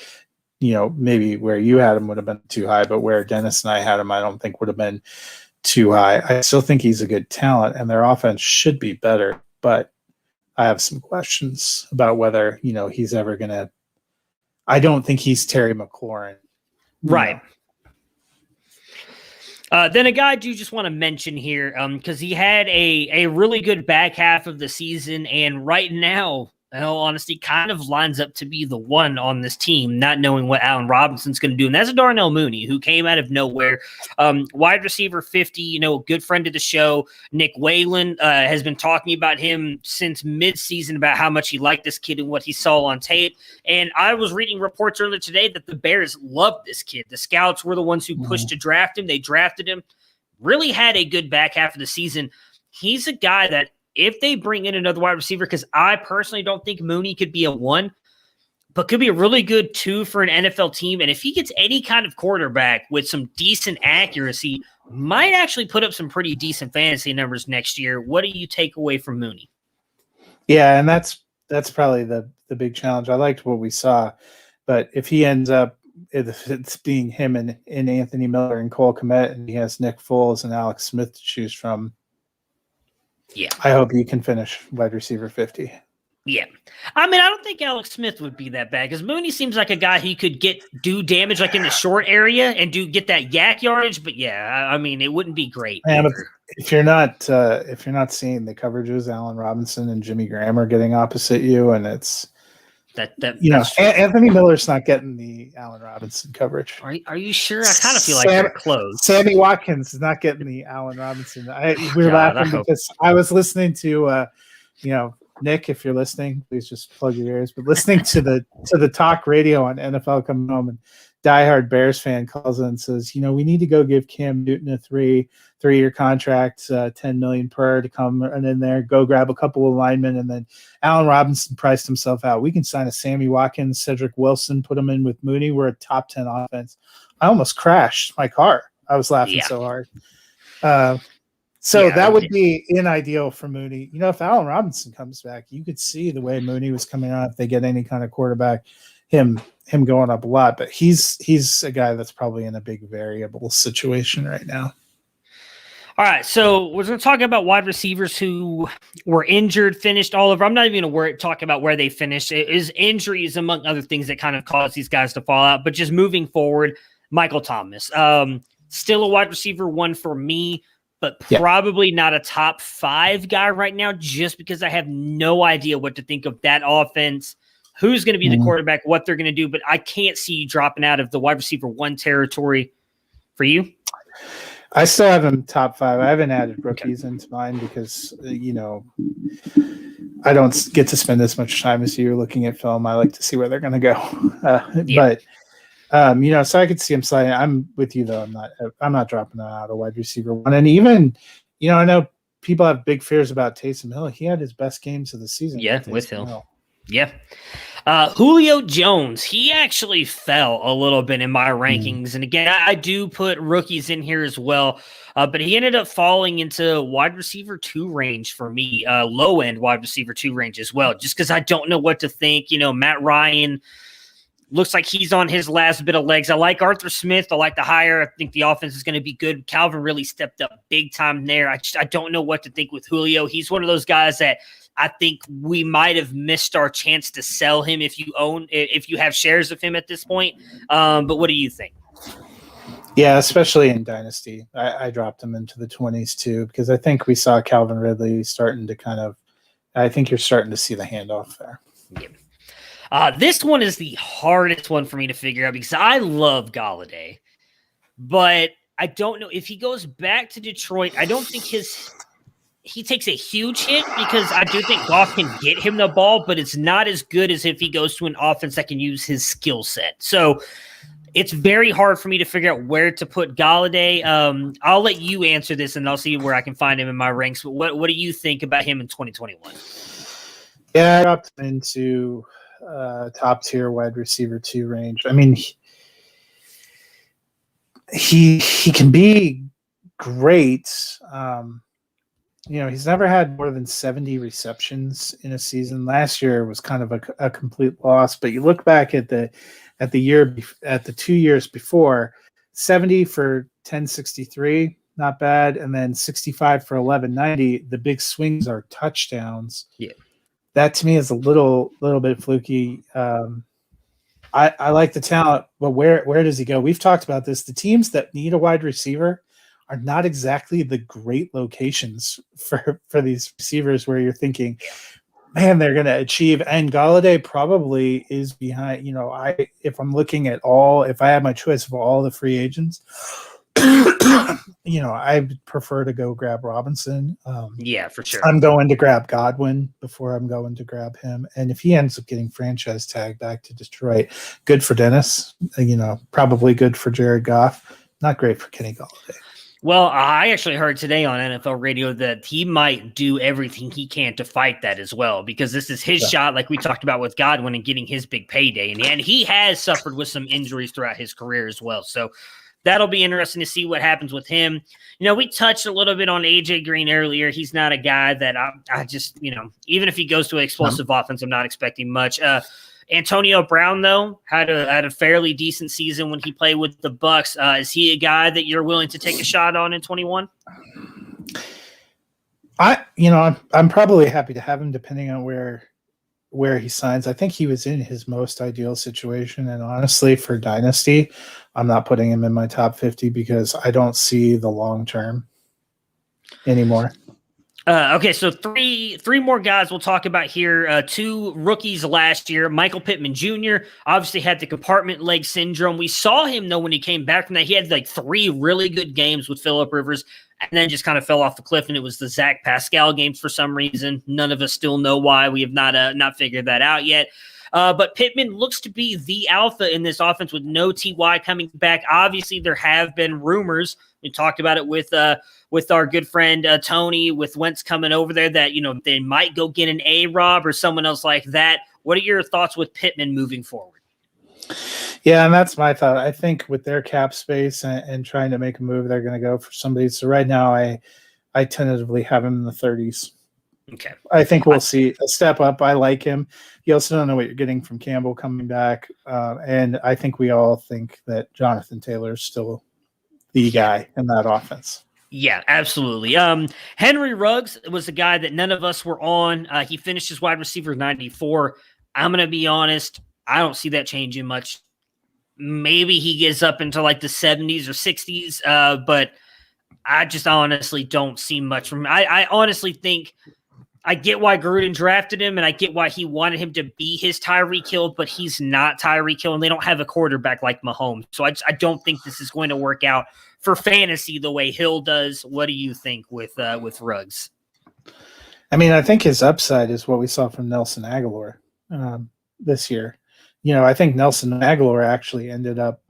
Speaker 3: maybe where you had him would have been too high, but where Dennis and I had him, I don't think would have been too high. I still think he's a good talent and their offense should be better, but I have some questions about whether, he's ever going to, I don't think he's Terry McLaurin.
Speaker 2: Right. Then a guy I do just want to mention here, because he had a really good back half of the season, and right now, in all honesty, kind of lines up to be the one on this team, not knowing what Allen Robinson's going to do. And that's Darnell Mooney, who came out of nowhere. Wide receiver 50, good friend of the show. Nick Whalen has been talking about him since midseason about how much he liked this kid and what he saw on tape. And I was reading reports earlier today that the Bears loved this kid. The scouts were the ones who pushed to draft him. They drafted him. Really had a good back half of the season. He's a guy that, if they bring in another wide receiver, because I personally don't think Mooney could be a 1, but could be a really good 2 for an NFL team. And if he gets any kind of quarterback with some decent accuracy, might actually put up some pretty decent fantasy numbers next year. What do you take away from Mooney?
Speaker 3: Yeah, and that's probably the big challenge. I liked what we saw, but if he ends up, if it's being him and Anthony Miller and Cole Kmet, and he has Nick Foles and Alex Smith to choose from,
Speaker 2: yeah,
Speaker 3: I hope you can finish wide receiver 50.
Speaker 2: Yeah. I mean, I don't think Alex Smith would be that bad because Mooney seems like a guy he could do damage like in the short area and get that yak yardage. But yeah, I mean, it wouldn't be great.
Speaker 3: Yeah, but if you're not seeing the coverages, Allen Robinson and Jimmy Graham are getting opposite you, and it's Anthony Miller's not getting the Allen Robinson coverage.
Speaker 2: Are you sure? I kind of feel like they're close.
Speaker 3: Sammy Watkins is not getting the Allen Robinson. We're laughing because I was listening to Nick, if you're listening, please just plug your ears. But listening to the talk radio on NFL Coming Home, and diehard Bears fan calls in and says, we need to go give Cam Newton a three-year contract, $10 million per to come and in there, go grab a couple of linemen, and then Allen Robinson priced himself out. We can sign a Sammy Watkins, Cedric Wilson, put him in with Mooney. We're a top 10 offense. I almost crashed my car. I was laughing so hard. That would be ideal for Mooney. If Allen Robinson comes back, you could see the way Mooney was coming out. If they get any kind of quarterback, him going up a lot. But he's a guy that's probably in a big variable situation right now.
Speaker 2: All right, so we're going to talk about wide receivers who were injured, finished all over. I'm not even going to talk about where they finished. It is injuries, among other things, that kind of caused these guys to fall out. But just moving forward, Michael Thomas, still a wide receiver 1 for me, but probably not a top 5 guy right now, just because I have no idea what to think of that offense, who's going to be the quarterback, what they're going to do. But I can't see you dropping out of the wide receiver 1 territory. For you?
Speaker 3: I still have him top 5. I haven't added rookies into mine because, I don't get to spend as much time as you looking at film. I like to see where they're going to go. But, so I could see him sliding. I'm with you, though. I'm not dropping out of wide receiver 1. And even, I know people have big fears about Taysom Hill. He had his best games of the season.
Speaker 2: Yeah, with Hill. Yeah. Julio Jones, he actually fell a little bit in my rankings. And again, I do put rookies in here as well. But he ended up falling into wide receiver 2 range for me, low end wide receiver 2 range as well, just because I don't know what to think. Matt Ryan looks like he's on his last bit of legs. I like Arthur Smith. I like the hire. I think the offense is going to be good. Calvin really stepped up big time there. I don't know what to think with Julio. He's one of those guys that I think we might have missed our chance to sell him if you have shares of him at this point. But what do you think?
Speaker 3: Yeah, especially in Dynasty. I dropped him into the 20s too, because I think we saw Calvin Ridley starting to I think you're starting to see the handoff there.
Speaker 2: Yeah. This one is the hardest one for me to figure out because I love Galladay, but I don't know if he goes back to Detroit. I don't think he takes a huge hit because I do think Goff can get him the ball, but it's not as good as if he goes to an offense that can use his skill set. So it's very hard for me to figure out where to put Galladay. I'll let you answer this, and I'll see where I can find him in my ranks. But what do you think about him in 2021?
Speaker 3: Yeah, I dropped him into top tier wide receiver 2 range. I mean, he can be great. He's never had more than 70 receptions in a season. Last year was kind of a complete loss, but you look back at the 2 years before, 70 for 1063, not bad, and then 65 for 1190. The big swings are touchdowns.
Speaker 2: Yeah,
Speaker 3: that to me is a little bit fluky. I like the talent, but where does he go? We've talked about this. The teams that need a wide receiver are not exactly the great locations for these receivers where you're thinking, man, they're going to achieve. And Galladay probably is behind. If I'm looking at if I had my choice of all the free agents, I prefer to go grab Robinson.
Speaker 2: Yeah, for sure.
Speaker 3: I'm going to grab Godwin before I'm going to grab him. And if he ends up getting franchise tagged back to Detroit, good for Dennis. Probably good for Jared Goff. Not great for Kenny Galladay.
Speaker 2: Well, I actually heard today on NFL radio that he might do everything he can to fight that as well, because this is his shot, like we talked about with Godwin, and getting his big payday. And he has suffered with some injuries throughout his career as well. So that'll be interesting to see what happens with him. We touched a little bit on AJ Green earlier. He's not a guy that I just, even if he goes to an explosive offense, I'm not expecting much. Antonio Brown, though, had a fairly decent season when he played with the Bucks. Is he a guy that you're willing to take a shot on in 21?
Speaker 3: I'm probably happy to have him depending on where he signs. I think he was in his most ideal situation, and honestly, for Dynasty, I'm not putting him in my top 50 because I don't see the long term anymore.
Speaker 2: Okay, so three more guys we'll talk about here. 2 rookies last year. Michael Pittman Jr. obviously had the compartment leg syndrome. We saw him, though, when he came back from that. He had like 3 really good games with Phillip Rivers and then just kind of fell off the cliff, and it was the Zach Pascal games for some reason. None of us still know why. We have not figured that out yet. But Pittman looks to be the alpha in this offense with no T.Y. coming back. Obviously, there have been rumors. We talked about it with our good friend Tony, with Wentz coming over there, that they might go get an A-Rob or someone else like that. What are your thoughts with Pittman moving forward?
Speaker 3: Yeah, and that's my thought. I think with their cap space and trying to make a move, they're going to go for somebody. So right now, I tentatively have him in the 30s.
Speaker 2: Okay.
Speaker 3: I think we'll see a step up. I like him. You also don't know what you're getting from Campbell coming back. And I think we all think that Jonathan Taylor is still the guy in that offense.
Speaker 2: Yeah, absolutely. Henry Ruggs was a guy that none of us were on. He finished as wide receiver 94. I'm going to be honest, I don't see that changing much. Maybe he gets up into like the 70s or 60s, but I just honestly don't see much from him. I honestly think I get why Gruden drafted him, and I get why he wanted him to be his Tyreek Hill, but he's not Tyreek Hill, and they don't have a quarterback like Mahomes. So I don't think this is going to work out for fantasy the way Hill does. What do you think with Ruggs?
Speaker 3: I mean, I think his upside is what we saw from Nelson Aguilar this year. I think Nelson Aguilar actually ended up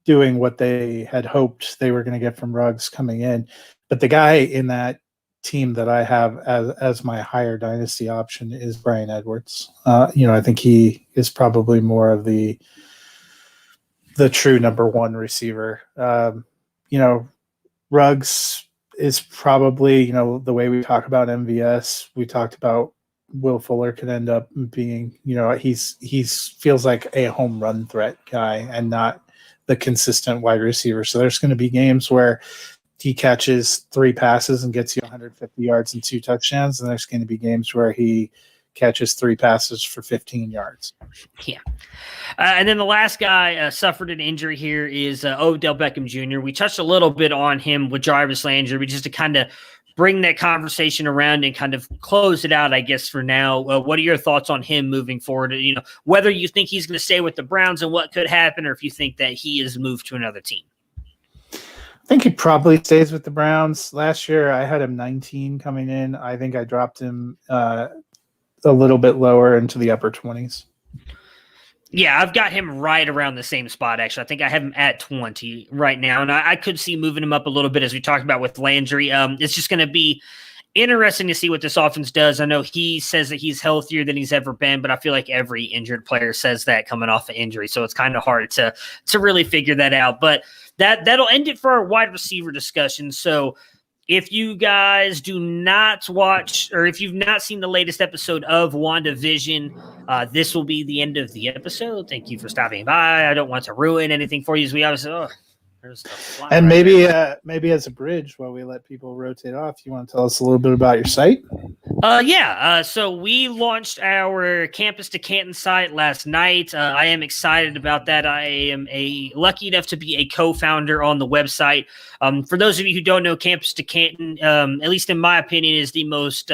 Speaker 3: doing what they had hoped they were going to get from Ruggs coming in. But the guy in that team that I have as my higher dynasty option is Bryan Edwards. I think he is probably more of the true number 1 receiver. Ruggs is probably, the way we talk about MVS, we talked about Will Fuller could end up being, he's feels like a home run threat guy and not the consistent wide receiver. So there's going to be games where he catches 3 passes and gets you 150 yards and 2 touchdowns. And there's going to be games where he catches 3 passes for 15 yards.
Speaker 2: Yeah. And then the last guy suffered an injury here is Odell Beckham Jr. We touched a little bit on him with Jarvis Landry, but just to kind of bring that conversation around and kind of close it out, I guess, for now. What are your thoughts on him moving forward? Whether you think he's going to stay with the Browns and what could happen, or if you think that he is moved to another team.
Speaker 3: I think he probably stays with the Browns. Last year, I had him 19 coming in. I think I dropped him a little bit lower into the upper 20s.
Speaker 2: Yeah, I've got him right around the same spot, actually. I think I have him at 20 right now, and I could see moving him up a little bit, as we talked about with Landry. It's just going to be interesting to see what this offense does. I know he says that he's healthier than he's ever been, but I feel like every injured player says that coming off an injury, so it's kind of hard to really figure that out. But that'll end it for our wide receiver discussion. So if you guys do not watch, or if you've not seen the latest episode of WandaVision, this will be the end of the episode. Thank you for stopping by. I don't want to ruin anything for you, as we obviously
Speaker 3: and maybe as a bridge while we let people rotate off, you want to tell us a little bit about your site?
Speaker 2: So we launched our Campus to Canton site last night. I am excited about that. I am lucky enough to be a co-founder on the website. For those of you who don't know, Campus to Canton, at least in my opinion, is the most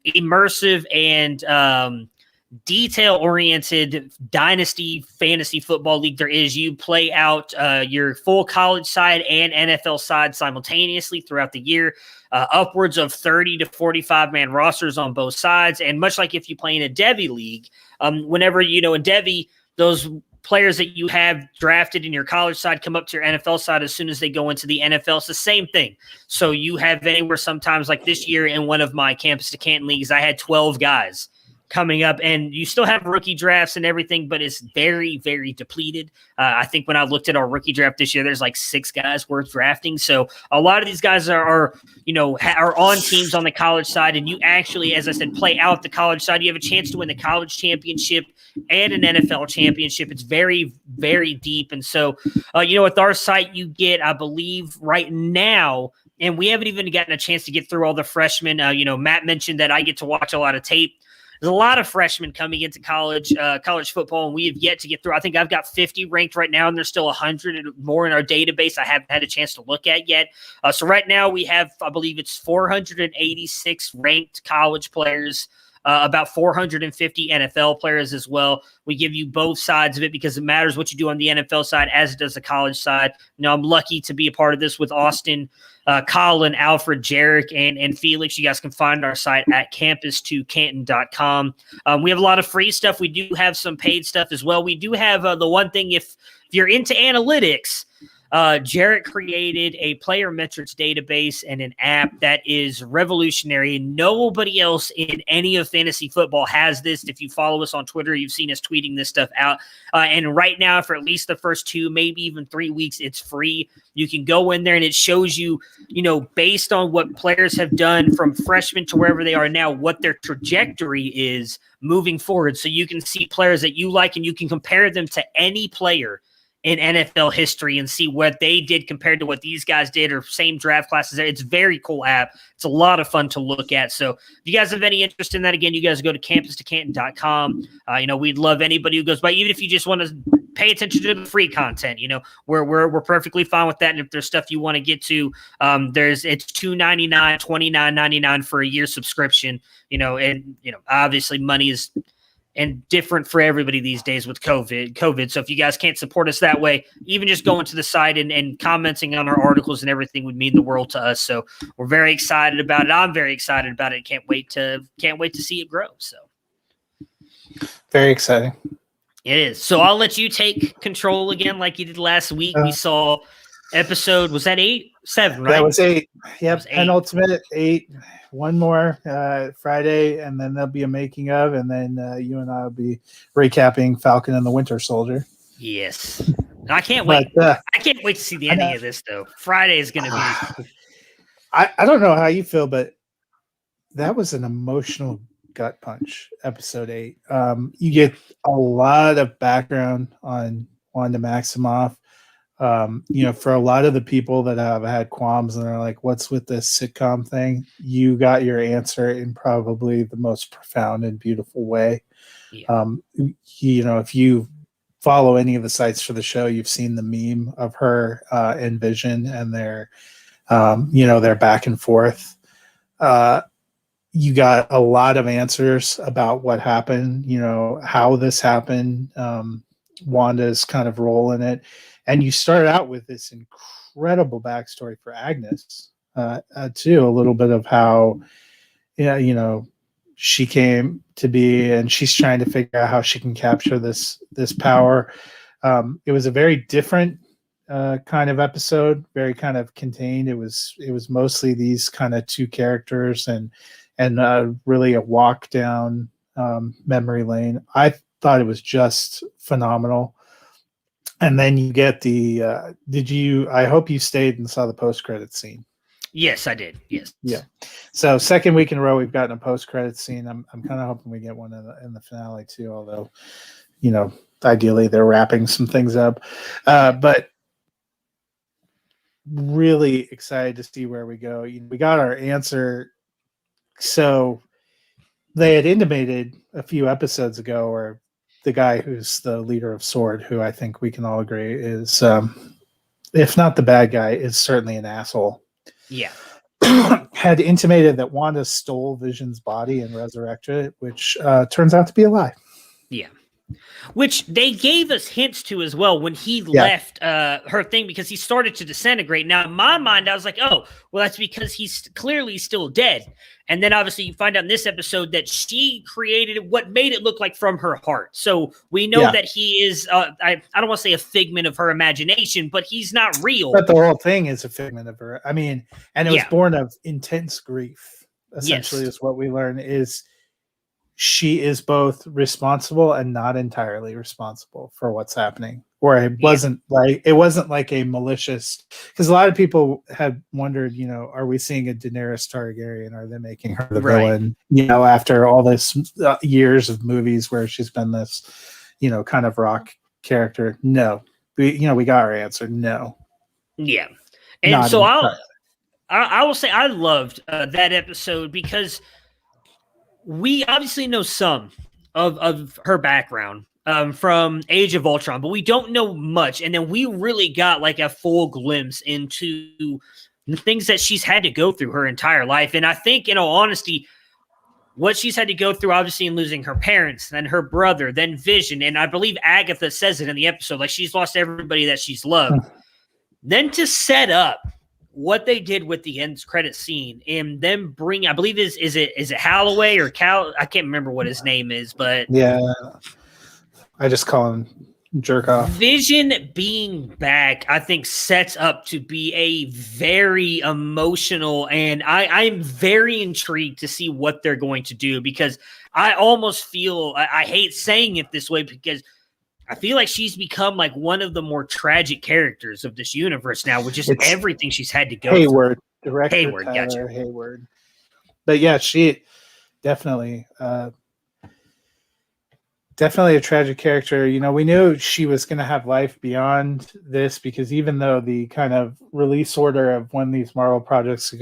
Speaker 2: immersive and detail-oriented dynasty fantasy football league there is. You play out your full college side and NFL side simultaneously throughout the year. Upwards of 30 to 45 man rosters on both sides. And much like if you play in a Devy league, whenever, in Devy, those players that you have drafted in your college side come up to your NFL side as soon as they go into the NFL. It's the same thing. So you have anywhere sometimes, like this year in one of my Campus to Canton leagues, I had 12 guys coming up, and you still have rookie drafts and everything, but it's very, very depleted. I think when I looked at our rookie draft this year, there's like 6 guys worth drafting. So a lot of these guys are on teams on the college side, and you actually, as I said, play out the college side. You have a chance to win the college championship and an NFL championship. It's very, very deep. And so, with our site, you get, I believe right now, and we haven't even gotten a chance to get through all the freshmen. Matt mentioned that I get to watch a lot of tape. There's a lot of freshmen coming into college football, and we have yet to get through. I think I've got 50 ranked right now, and there's still 100 more in our database I haven't had a chance to look at yet. So right now we have, I believe it's 486 ranked college players, about 450 NFL players as well. We give you both sides of it because it matters what you do on the NFL side as it does the college side. I'm lucky to be a part of this with Austin, Colin, Alfred, Jarek, and Felix. You guys can find our site at campus2canton.com. We have a lot of free stuff. We do have some paid stuff as well. We do have the one thing, if you're into analytics, Jarrett created a player metrics database and an app that is revolutionary. Nobody else in any of fantasy football has this. If you follow us on Twitter, you've seen us tweeting this stuff out. And right now, for at least the first 2, maybe even 3 weeks, it's free. You can go in there and it shows you, based on what players have done from freshmen to wherever they are now, what their trajectory is moving forward. So you can see players that you like and you can compare them to any player in NFL history and see what they did compared to what these guys did or same draft classes. It's a very cool app. It's a lot of fun to look at. So if you guys have any interest in that, again, you guys go to campus2canton.com. We'd love anybody who goes by, even if you just want to pay attention to the free content, we're perfectly fine with that. And if there's stuff you want to get to, it's $2.99, $29.99 for a year subscription, obviously money is and different for everybody these days with COVID. So if you guys can't support us that way, even just going to the site and commenting on our articles and everything would mean the world to us. So we're very excited about it. I'm very excited about it. Can't wait to see it grow. So
Speaker 3: very exciting.
Speaker 2: It is. So I'll let you take control again, like you did last week. We saw episode, was that 8? 7, right?
Speaker 3: That was 8. Yep.
Speaker 2: Was 8.
Speaker 3: Penultimate 8. One more Friday, and then there'll be a making of, and then you and I will be recapping Falcon and the Winter Soldier.
Speaker 2: Yes. I can't wait. I can't wait to see the ending of this, though. Friday is going to be.
Speaker 3: I don't know how you feel, but that was an emotional gut punch, episode 8. You get a lot of background on Wanda Maximoff. For a lot of the people that have had qualms and are like, what's with this sitcom thing? You got your answer in probably the most profound and beautiful way. Yeah. If you follow any of the sites for the show, you've seen the meme of her and Vision and their back and forth. You got a lot of answers about what happened, how this happened, Wanda's kind of role in it. And you start out with this incredible backstory for Agnes, too, a little bit of how, she came to be, and she's trying to figure out how she can capture this power. It was a very different kind of episode, very kind of contained. It was mostly these kind of two characters and really a walk down memory lane. I thought it was just phenomenal. And then you get the I hope you stayed and saw the post-credit scene.
Speaker 2: Yes, I did. Yes.
Speaker 3: Yeah. So second week in a row, we've gotten a post-credit scene. I'm kind of hoping we get one in the finale too, although, ideally they're wrapping some things up. But really excited to see where we go. We got our answer. So they had intimated a few episodes ago, or the guy who's the leader of SWORD, who I think we can all agree is, if not the bad guy, is certainly an asshole.
Speaker 2: Yeah.
Speaker 3: Had intimated that Wanda stole Vision's body and resurrected it, which turns out to be a lie.
Speaker 2: Yeah. Which they gave us hints to as well when he left her thing, because he started to disintegrate. Now, in my mind, I was like, oh, well, that's because he's clearly still dead. And then obviously you find out in this episode that she created what made it look like from her heart. So we know that he is, I don't want to say a figment of her imagination, but he's not real.
Speaker 3: But the whole thing is a figment of her. I mean, and it was born of intense grief, essentially, is what we learn is she is both responsible and not entirely responsible for what's happening. Or it wasn't like a malicious, because a lot of people had wondered, are we seeing a Daenerys Targaryen? Are they making her the villain? After all this years of movies where she's been this, kind of rock character. No, we got our answer. No.
Speaker 2: Yeah, and not so I will say I loved that episode because we obviously know some of her background from Age of Ultron, but we don't know much. And then we really got like a full glimpse into the things that she's had to go through her entire life. And I think, in all honesty, what she's had to go through, obviously, in losing her parents, then her brother, then Vision. And I believe Agatha says it in the episode, like she's lost everybody that she's loved. Then to set up what they did with the end credit scene and then bring, I believe is it Holloway or Cal? I can't remember what his name is, but
Speaker 3: yeah, I just call him Jerk Off.
Speaker 2: Vision being back, I think, sets up to be a very emotional, and I'm very intrigued to see what they're going to do, because I almost feel, I hate saying it this way, because I feel like she's become like one of the more tragic characters of this universe now, with just everything she's had to go
Speaker 3: Hayward,
Speaker 2: through.
Speaker 3: Director
Speaker 2: Hayward,
Speaker 3: Tyler
Speaker 2: gotcha.
Speaker 3: Hayward. But yeah, she definitely a tragic character. We knew she was going to have life beyond this, because even though the kind of release order of when these Marvel projects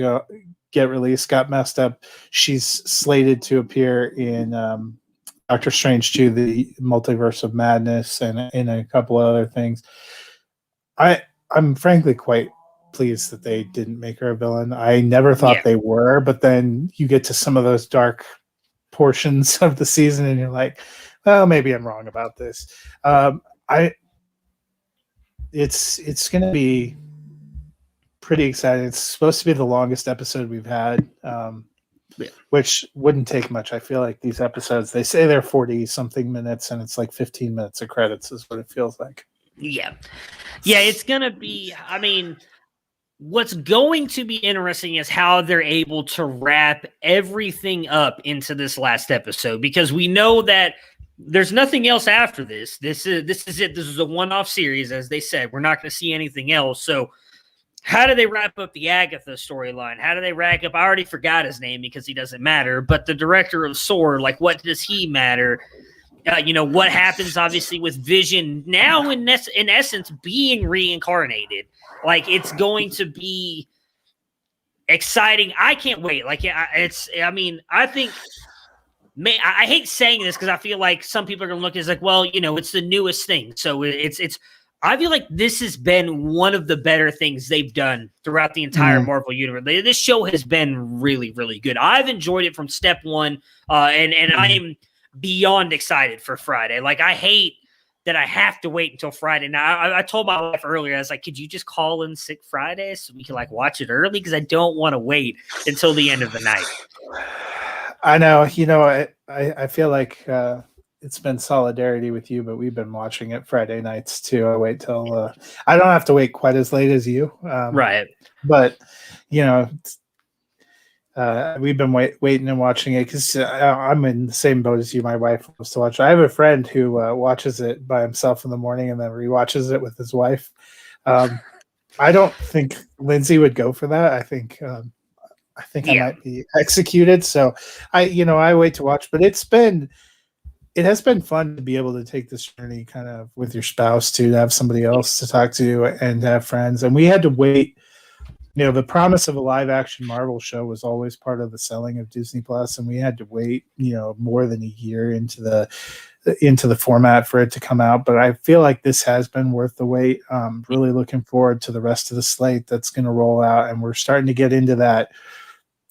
Speaker 3: get released got messed up, she's slated to appear in Doctor Strange 2, the Multiverse of Madness, and in a couple of other things. I'm frankly quite pleased that they didn't make her a villain. I never thought they were, but then you get to some of those dark portions of the season and you're like, well, maybe I'm wrong about this. It's going to be pretty exciting. It's supposed to be the longest episode we've had. Which wouldn't take much. I feel like these episodes, they say they're 40 something minutes and it's like 15 minutes of credits is what it feels like.
Speaker 2: Yeah, it's gonna be, I mean, what's going to be interesting is how they're able to wrap everything up into this last episode, because we know that there's nothing else after this. This is it. This is a one-off series, as they said. We're not going to see anything else. So how do they wrap up the Agatha storyline? How do they wrap up? I already forgot his name because he doesn't matter. But the director of SWORD, like, what does he matter? What happens, obviously, with Vision now, in essence, being reincarnated. Like, it's going to be exciting. I can't wait. Like, I think, I hate saying this because I feel like some people are going to look at it as like, well, it's the newest thing. So it's I feel like this has been one of the better things they've done throughout the entire Marvel universe. This show has been really, really good. I've enjoyed it from step one, and I am beyond excited for Friday. Like, I hate that I have to wait until Friday. Now, I told my wife earlier, I was like, could you just call in sick Friday so we can like watch it early? Because I don't want to wait until the end of the night.
Speaker 3: I know, I feel like it's been solidarity with you, but we've been watching it Friday nights too. I wait till I don't have to wait quite as late as you,
Speaker 2: Right?
Speaker 3: But we've been waiting and watching it because I'm in the same boat as you. My wife loves to watch. I have a friend who watches it by himself in the morning and then rewatches it with his wife. I don't think Lindsay would go for that. I think I might be executed. So I wait to watch, but it has been fun to be able to take this journey kind of with your spouse to have somebody else to talk to and have friends. And we had to wait. The promise of a live action Marvel show was always part of the selling of Disney Plus, and we had to wait, more than a year into the format for it to come out. But I feel like this has been worth the wait. Really looking forward to the rest of the slate that's going to roll out, and we're starting to get into that.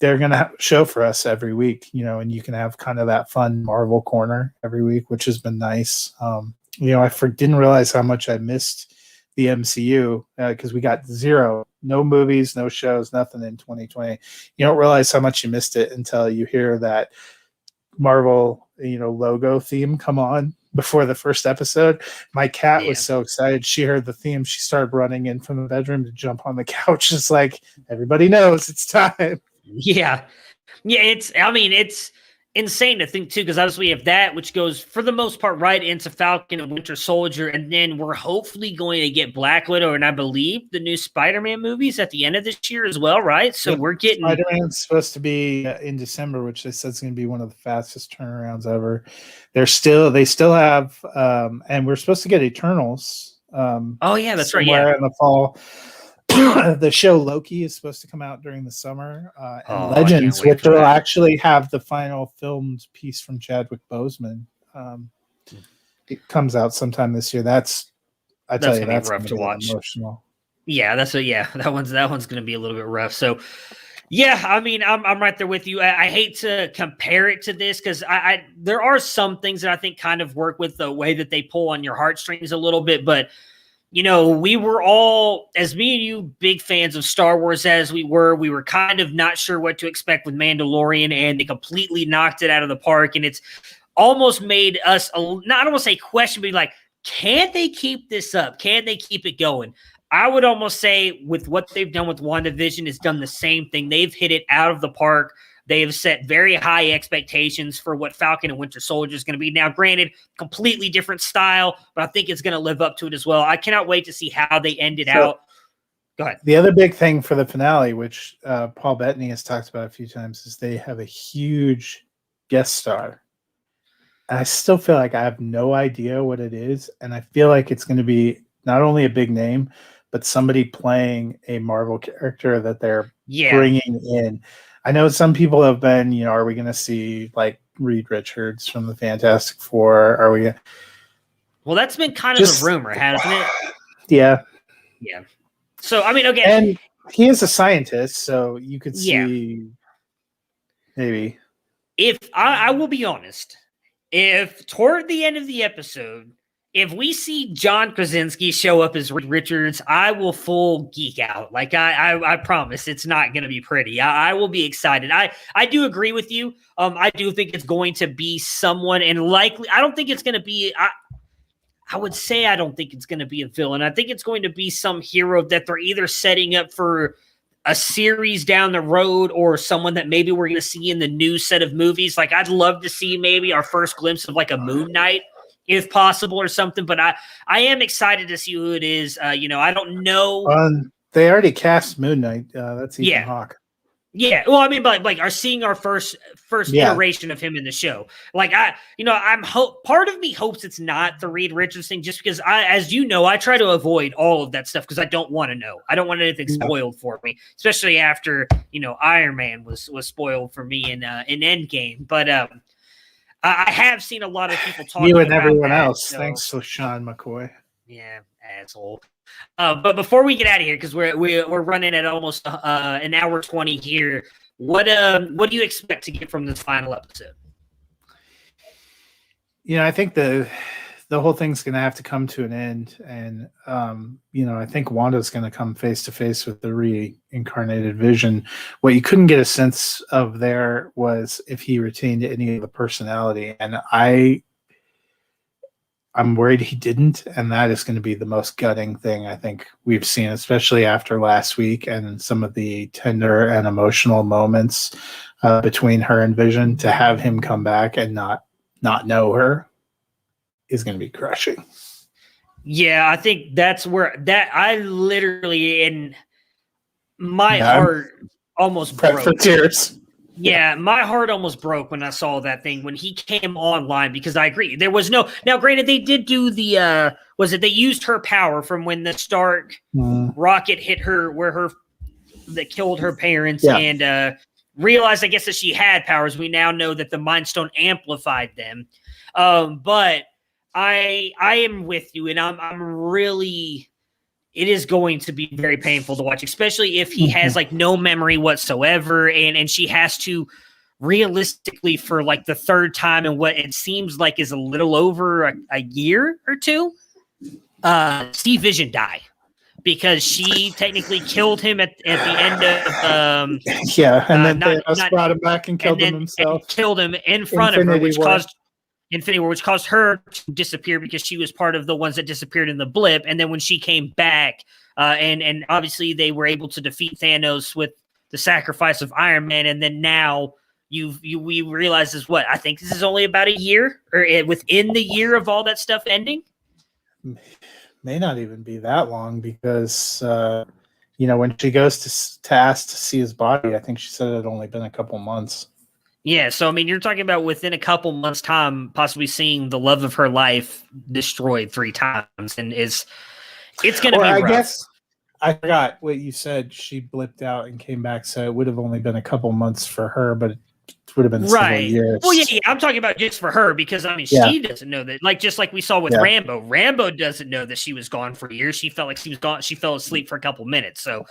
Speaker 3: They're going to show for us every week, and you can have kind of that fun Marvel corner every week, which has been nice. I didn't realize how much I missed the MCU because we got no movies, no shows, nothing in 2020. You don't realize how much you missed it until you hear that Marvel, logo theme come on before the first episode. My cat was so excited. She heard the theme. She started running in from the bedroom to jump on the couch. It's like, everybody knows it's time.
Speaker 2: Yeah. Yeah. It's insane to think too, because obviously we have that, which goes for the most part right into Falcon and Winter Soldier, and then we're hopefully going to get Black Widow and I believe the new Spider-Man movies at the end of this year as well, right? So we're getting
Speaker 3: Spider-Man's supposed to be in December, which they said is going to be one of the fastest turnarounds ever. They still have, and we're supposed to get Eternals.
Speaker 2: Oh yeah, that's right. Yeah,
Speaker 3: in the fall. The show Loki is supposed to come out during the summer, and Legends, which will actually have the final filmed piece from Chadwick Boseman. It comes out sometime this year. That's gonna be
Speaker 2: rough to watch.
Speaker 3: Emotional.
Speaker 2: Yeah, that one's going to be a little bit rough. So, yeah, I'm right there with you. I hate to compare it to this because there are some things that I think kind of work with the way that they pull on your heartstrings a little bit, but. We were all, as me and you, big fans of Star Wars as we were kind of not sure what to expect with Mandalorian, and they completely knocked it out of the park. And it's almost made us, not almost say question, but like, can they keep this up? Can they keep it going? I would almost say with what they've done with WandaVision has done the same thing. They've hit it out of the park. They have set very high expectations for what Falcon and Winter Soldier is going to be. Now, granted, completely different style, but I think it's going to live up to it as well. I cannot wait to see how they end it out. Go ahead.
Speaker 3: The other big thing for the finale, which Paul Bettany has talked about a few times, is they have a huge guest star. And I still feel like I have no idea what it is. And I feel like it's going to be not only a big name, but somebody playing a Marvel character that they're bringing in. I know some people have been, are we going to see like Reed Richards from the Fantastic Four? Are we?
Speaker 2: Well, that's been kind of a rumor, hasn't it?
Speaker 3: Yeah.
Speaker 2: Yeah. So, again.
Speaker 3: And he is a scientist, so you could see maybe.
Speaker 2: If I will be honest, if toward the end of the episode, if we see John Krasinski show up as Reed Richards, I will full geek out. Like I promise it's not going to be pretty. I will be excited. I do agree with you. I do think it's going to be someone, and likely, I don't think it's going to be, I would say I don't think it's going to be a villain. I think it's going to be some hero that they're either setting up for a series down the road or someone that maybe we're going to see in the new set of movies. Like I'd love to see maybe our first glimpse of like a Moon Knight, if possible, or something. But I am excited to see who it is. I don't know.
Speaker 3: They already cast Moon Knight. That's Ethan Hawke.
Speaker 2: Yeah. Well, but like are seeing our first iteration of him in the show. Like part of me hopes it's not the Reed Richards thing, just because as you know, I try to avoid all of that stuff because I don't want to know. I don't want anything spoiled for me, especially after, Iron Man was spoiled for me in Endgame. But, I have seen a lot of people talking about
Speaker 3: you and everyone
Speaker 2: that,
Speaker 3: else.
Speaker 2: So.
Speaker 3: Thanks to Sean McCoy.
Speaker 2: Yeah, asshole. But before we get out of here, because we're running at almost an hour 20 here, what do you expect to get from this final episode?
Speaker 3: I think the the whole thing's going to have to come to an end. And, I think Wanda's going to come face to face with the reincarnated Vision. What you couldn't get a sense of there was if he retained any of the personality. And I'm worried he didn't. And that is going to be the most gutting thing I think we've seen, especially after last week and some of the tender and emotional moments between her and Vision. To have him come back and not know her is going to be crushing.
Speaker 2: Yeah, I think that's where I literally in my heart almost broke.
Speaker 3: For tears.
Speaker 2: Yeah, my heart almost broke when I saw that thing when he came online, because I agree. There was no, now granted, they did do the, they used her power from when the Stark rocket hit her, that killed her parents and realized, I guess, that she had powers. We now know that the Mind Stone amplified them. But I am with you, and I'm really, it is going to be very painful to watch, especially if he has like no memory whatsoever, and she has to realistically for like the third time in what it seems like is a little over a year or two, see Vision die. Because she technically killed him at the end of
Speaker 3: and then Thanos brought him back and killed him himself.
Speaker 2: And killed him in front of her, which caused Infinity War, which caused her to disappear because she was part of the ones that disappeared in the blip. And then when she came back, and obviously they were able to defeat Thanos with the sacrifice of Iron Man, and then now we realize is what I think this is only about a year or within the year of all that stuff ending.
Speaker 3: May not even be that long because, when she goes to ask to see his body, I think she said it had only been a couple months.
Speaker 2: Yeah, so, I mean, you're talking about within a couple months' time possibly seeing the love of her life destroyed 3 times, and it's going to be rough. I guess
Speaker 3: I forgot what you said. She blipped out and came back, so it would have only been a couple months for her, but it would have been several years.
Speaker 2: Well, yeah, I'm talking about just for her because, I mean, she doesn't know that. Like, just like we saw with Rambo. Rambo doesn't know that she was gone for years. She felt like she was gone. She fell asleep for a couple minutes. So,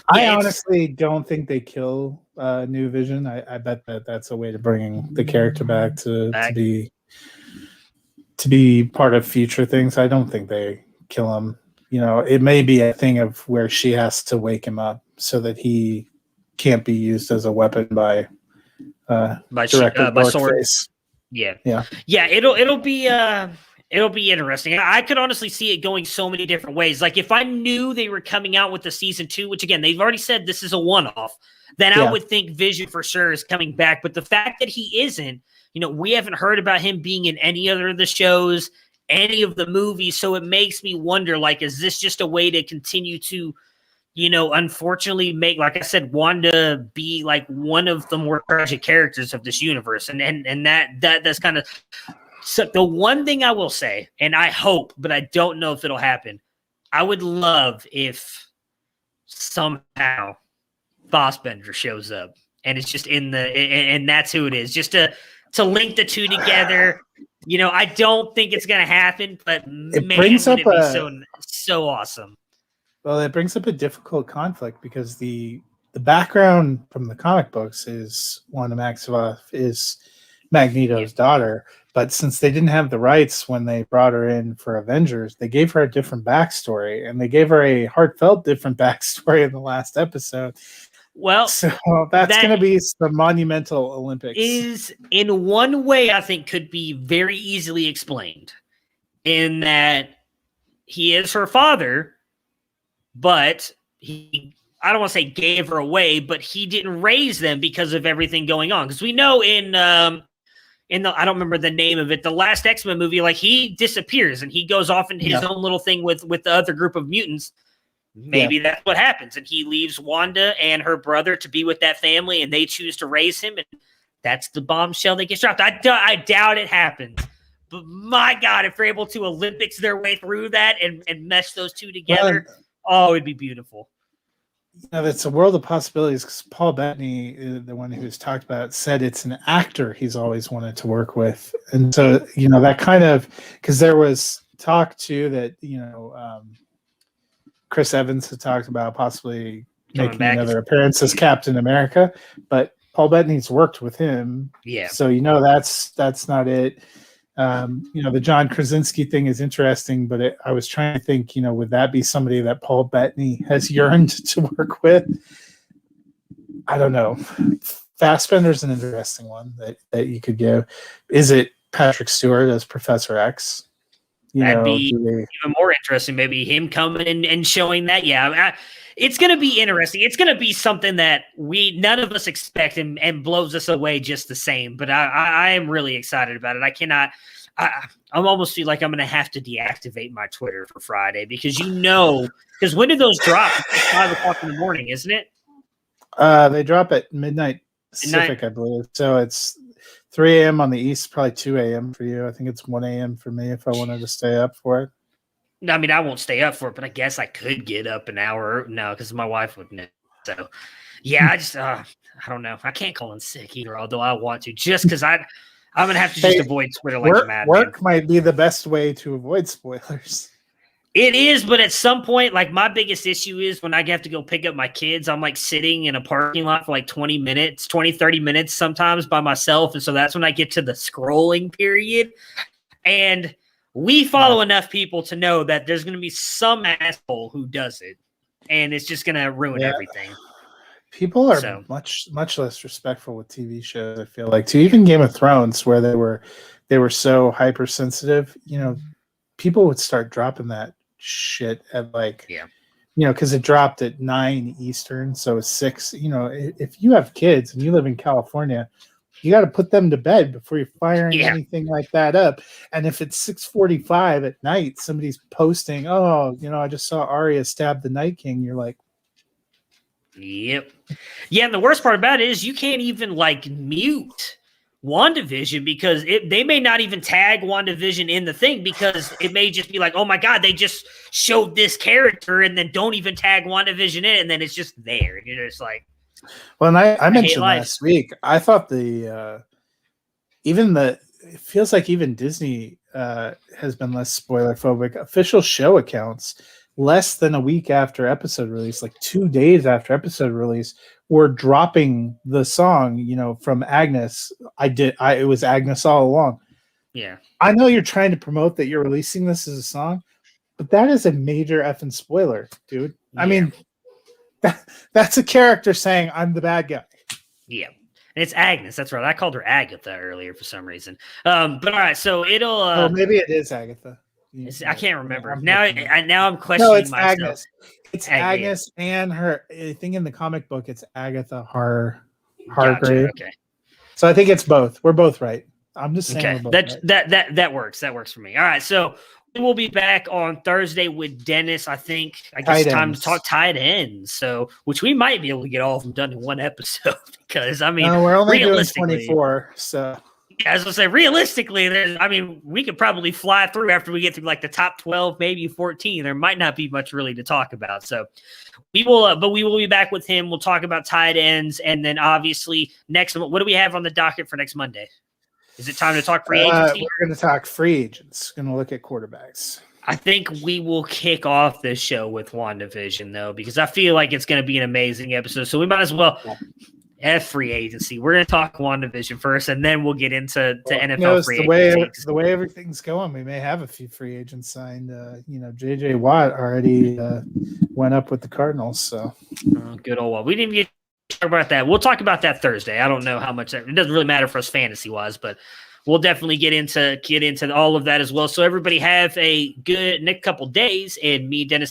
Speaker 3: I honestly don't think they kill New Vision. I bet that's a way to bring the character back to be part of future things. I don't think they kill him. It may be a thing of where she has to wake him up so that he can't be used as a weapon by sword. Yeah. It'll be interesting. I could honestly see it going so many different ways. Like if I knew they were coming out with the season 2, which again they've already said this is a one-off, then I would think Vision for sure is coming back. But the fact that he isn't, we haven't heard about him being in any other of the shows, any of the movies. So it makes me wonder, like, is this just a way to continue to, unfortunately make, like I said, Wanda be like one of the more tragic characters of this universe. And that's kind of, so the one thing I will say, and I hope, but I don't know if it'll happen. I would love if somehow Fassbender shows up and it's just and that's who it is, just to link the two together. I don't think it's going to happen, but it would be so awesome. Well, it brings up a difficult conflict because the background from the comic books is Wanda Maximoff is Magneto's daughter, but since they didn't have the rights when they brought her in for Avengers, they gave her a different backstory, and they gave her a heartfelt different backstory in the last episode.
Speaker 2: Well,
Speaker 3: so that's going to be the monumental Olympics.
Speaker 2: Is in one way I think could be very easily explained in that he is her father, but I don't want to say gave her away, but he didn't raise them because of everything going on. Because we know in the, I don't remember the name of it, the last X-Men movie, like he disappears and he goes off into his own little thing with the other group of mutants. Maybe that's what happens. And he leaves Wanda and her brother to be with that family, and they choose to raise him. And that's the bombshell that gets dropped. I doubt it happens. But my God, if they're able to Olympics their way through that and mesh those two together, it'd be beautiful.
Speaker 3: That's a world of possibilities because Paul Bettany, the one who's talked about it, said it's an actor he's always wanted to work with. And so, that kind of, because there was talk too that, Chris Evans had talked about possibly making another appearance as Captain America, but Paul Bettany's worked with him.
Speaker 2: Yeah.
Speaker 3: So, that's not it. The John Krasinski thing is interesting, but I was trying to think, would that be somebody that Paul Bettany has yearned to work with? I don't know. Fassbender's an interesting one that you could give. Is it Patrick Stewart as Professor X?
Speaker 2: That'd be even more interesting. Maybe him coming and showing that. Yeah, it's going to be interesting. It's going to be something that none of us expect and blows us away just the same. But I am really excited about it. I cannot. I'm almost feel like I'm going to have to deactivate my Twitter for Friday because when do those drop? It's 5 o'clock in the morning, isn't it?
Speaker 3: They drop at midnight Pacific, I believe. So it's 3 a.m. on the East, probably 2 a.m. for you. I think it's 1 a.m. for me if I wanted to stay up for it.
Speaker 2: I mean, I won't stay up for it, but I guess I could get up an hour. No, because my wife would know. So, yeah, I don't know. I can't call in sick either, although I want to, just because I'm going to have to just avoid Twitter like a madman.
Speaker 3: Work might be the best way to avoid spoilers.
Speaker 2: It is, but at some point, like my biggest issue is when I have to go pick up my kids, I'm like sitting in a parking lot for like 20 minutes, 20, 30 minutes sometimes by myself. And so that's when I get to the scrolling period. And we follow enough people to know that there's going to be some asshole who does it. And it's just going to ruin everything.
Speaker 3: People are much less respectful with TV shows, I feel like. To even Game of Thrones, where they were so hypersensitive, people would start dropping that shit at because it dropped at 9 Eastern, so it's 6. If you have kids and you live in California, you got to put them to bed before you're firing anything like that up. And if it's 6:45 at night, somebody's posting, I just saw Arya stab the Night King. You're like,
Speaker 2: yep. Yeah, and the worst part about it is you can't even mute WandaVision because they may not even tag WandaVision in the thing because it may just be like, oh my God, they just showed this character and then don't even tag WandaVision in it, and then it's just there. And you're just like,
Speaker 3: well, and I mentioned last week, I thought it feels like even Disney has been less spoiler phobic. Official show accounts less than a week after episode release, like 2 days after episode release, were dropping the song, from Agnes. It was Agnes all along.
Speaker 2: Yeah.
Speaker 3: I know you're trying to promote that you're releasing this as a song, but that is a major effing spoiler, dude. Yeah. I mean, that's a character saying I'm the bad guy.
Speaker 2: Yeah. And it's Agnes. That's right. I called her Agatha earlier for some reason. But all right, so it'll
Speaker 3: maybe it is Agatha.
Speaker 2: I can't remember. Now I'm questioning myself.
Speaker 3: Agnes. It's Agnes and her. I think in the comic book it's Agatha Hargrave.
Speaker 2: Gotcha, okay.
Speaker 3: So I think it's both. We're both right. I'm just saying.
Speaker 2: Okay. That works. That works for me. All right. So we will be back on Thursday with Dennis. I guess it's time to talk tight ends. So, which we might be able to get all of them done in one episode because
Speaker 3: we're only doing 24. So.
Speaker 2: Yeah, as I say, realistically, we could probably fly through after we get through the top 12, maybe 14. There might not be much really to talk about. So we will, but we will be back with him. We'll talk about tight ends. And then obviously what do we have on the docket for next Monday? Is it time to talk free agency?
Speaker 3: We're going to talk free agents. Going to look at quarterbacks.
Speaker 2: I think we will kick off this show with WandaVision, though, because I feel like it's going to be an amazing episode. So we might as well free agency. We're going to talk WandaVision first, and then we'll get into NFL free agency.
Speaker 3: The way everything's going, we may have a few free agents signed. J.J. Watt already went up with the Cardinals. So
Speaker 2: good old Watt. We didn't get to talk about that. We'll talk about that Thursday. I don't know how much it doesn't really matter for us fantasy-wise, but we'll definitely get into all of that as well. So everybody have a good next couple days, and me, Dennis,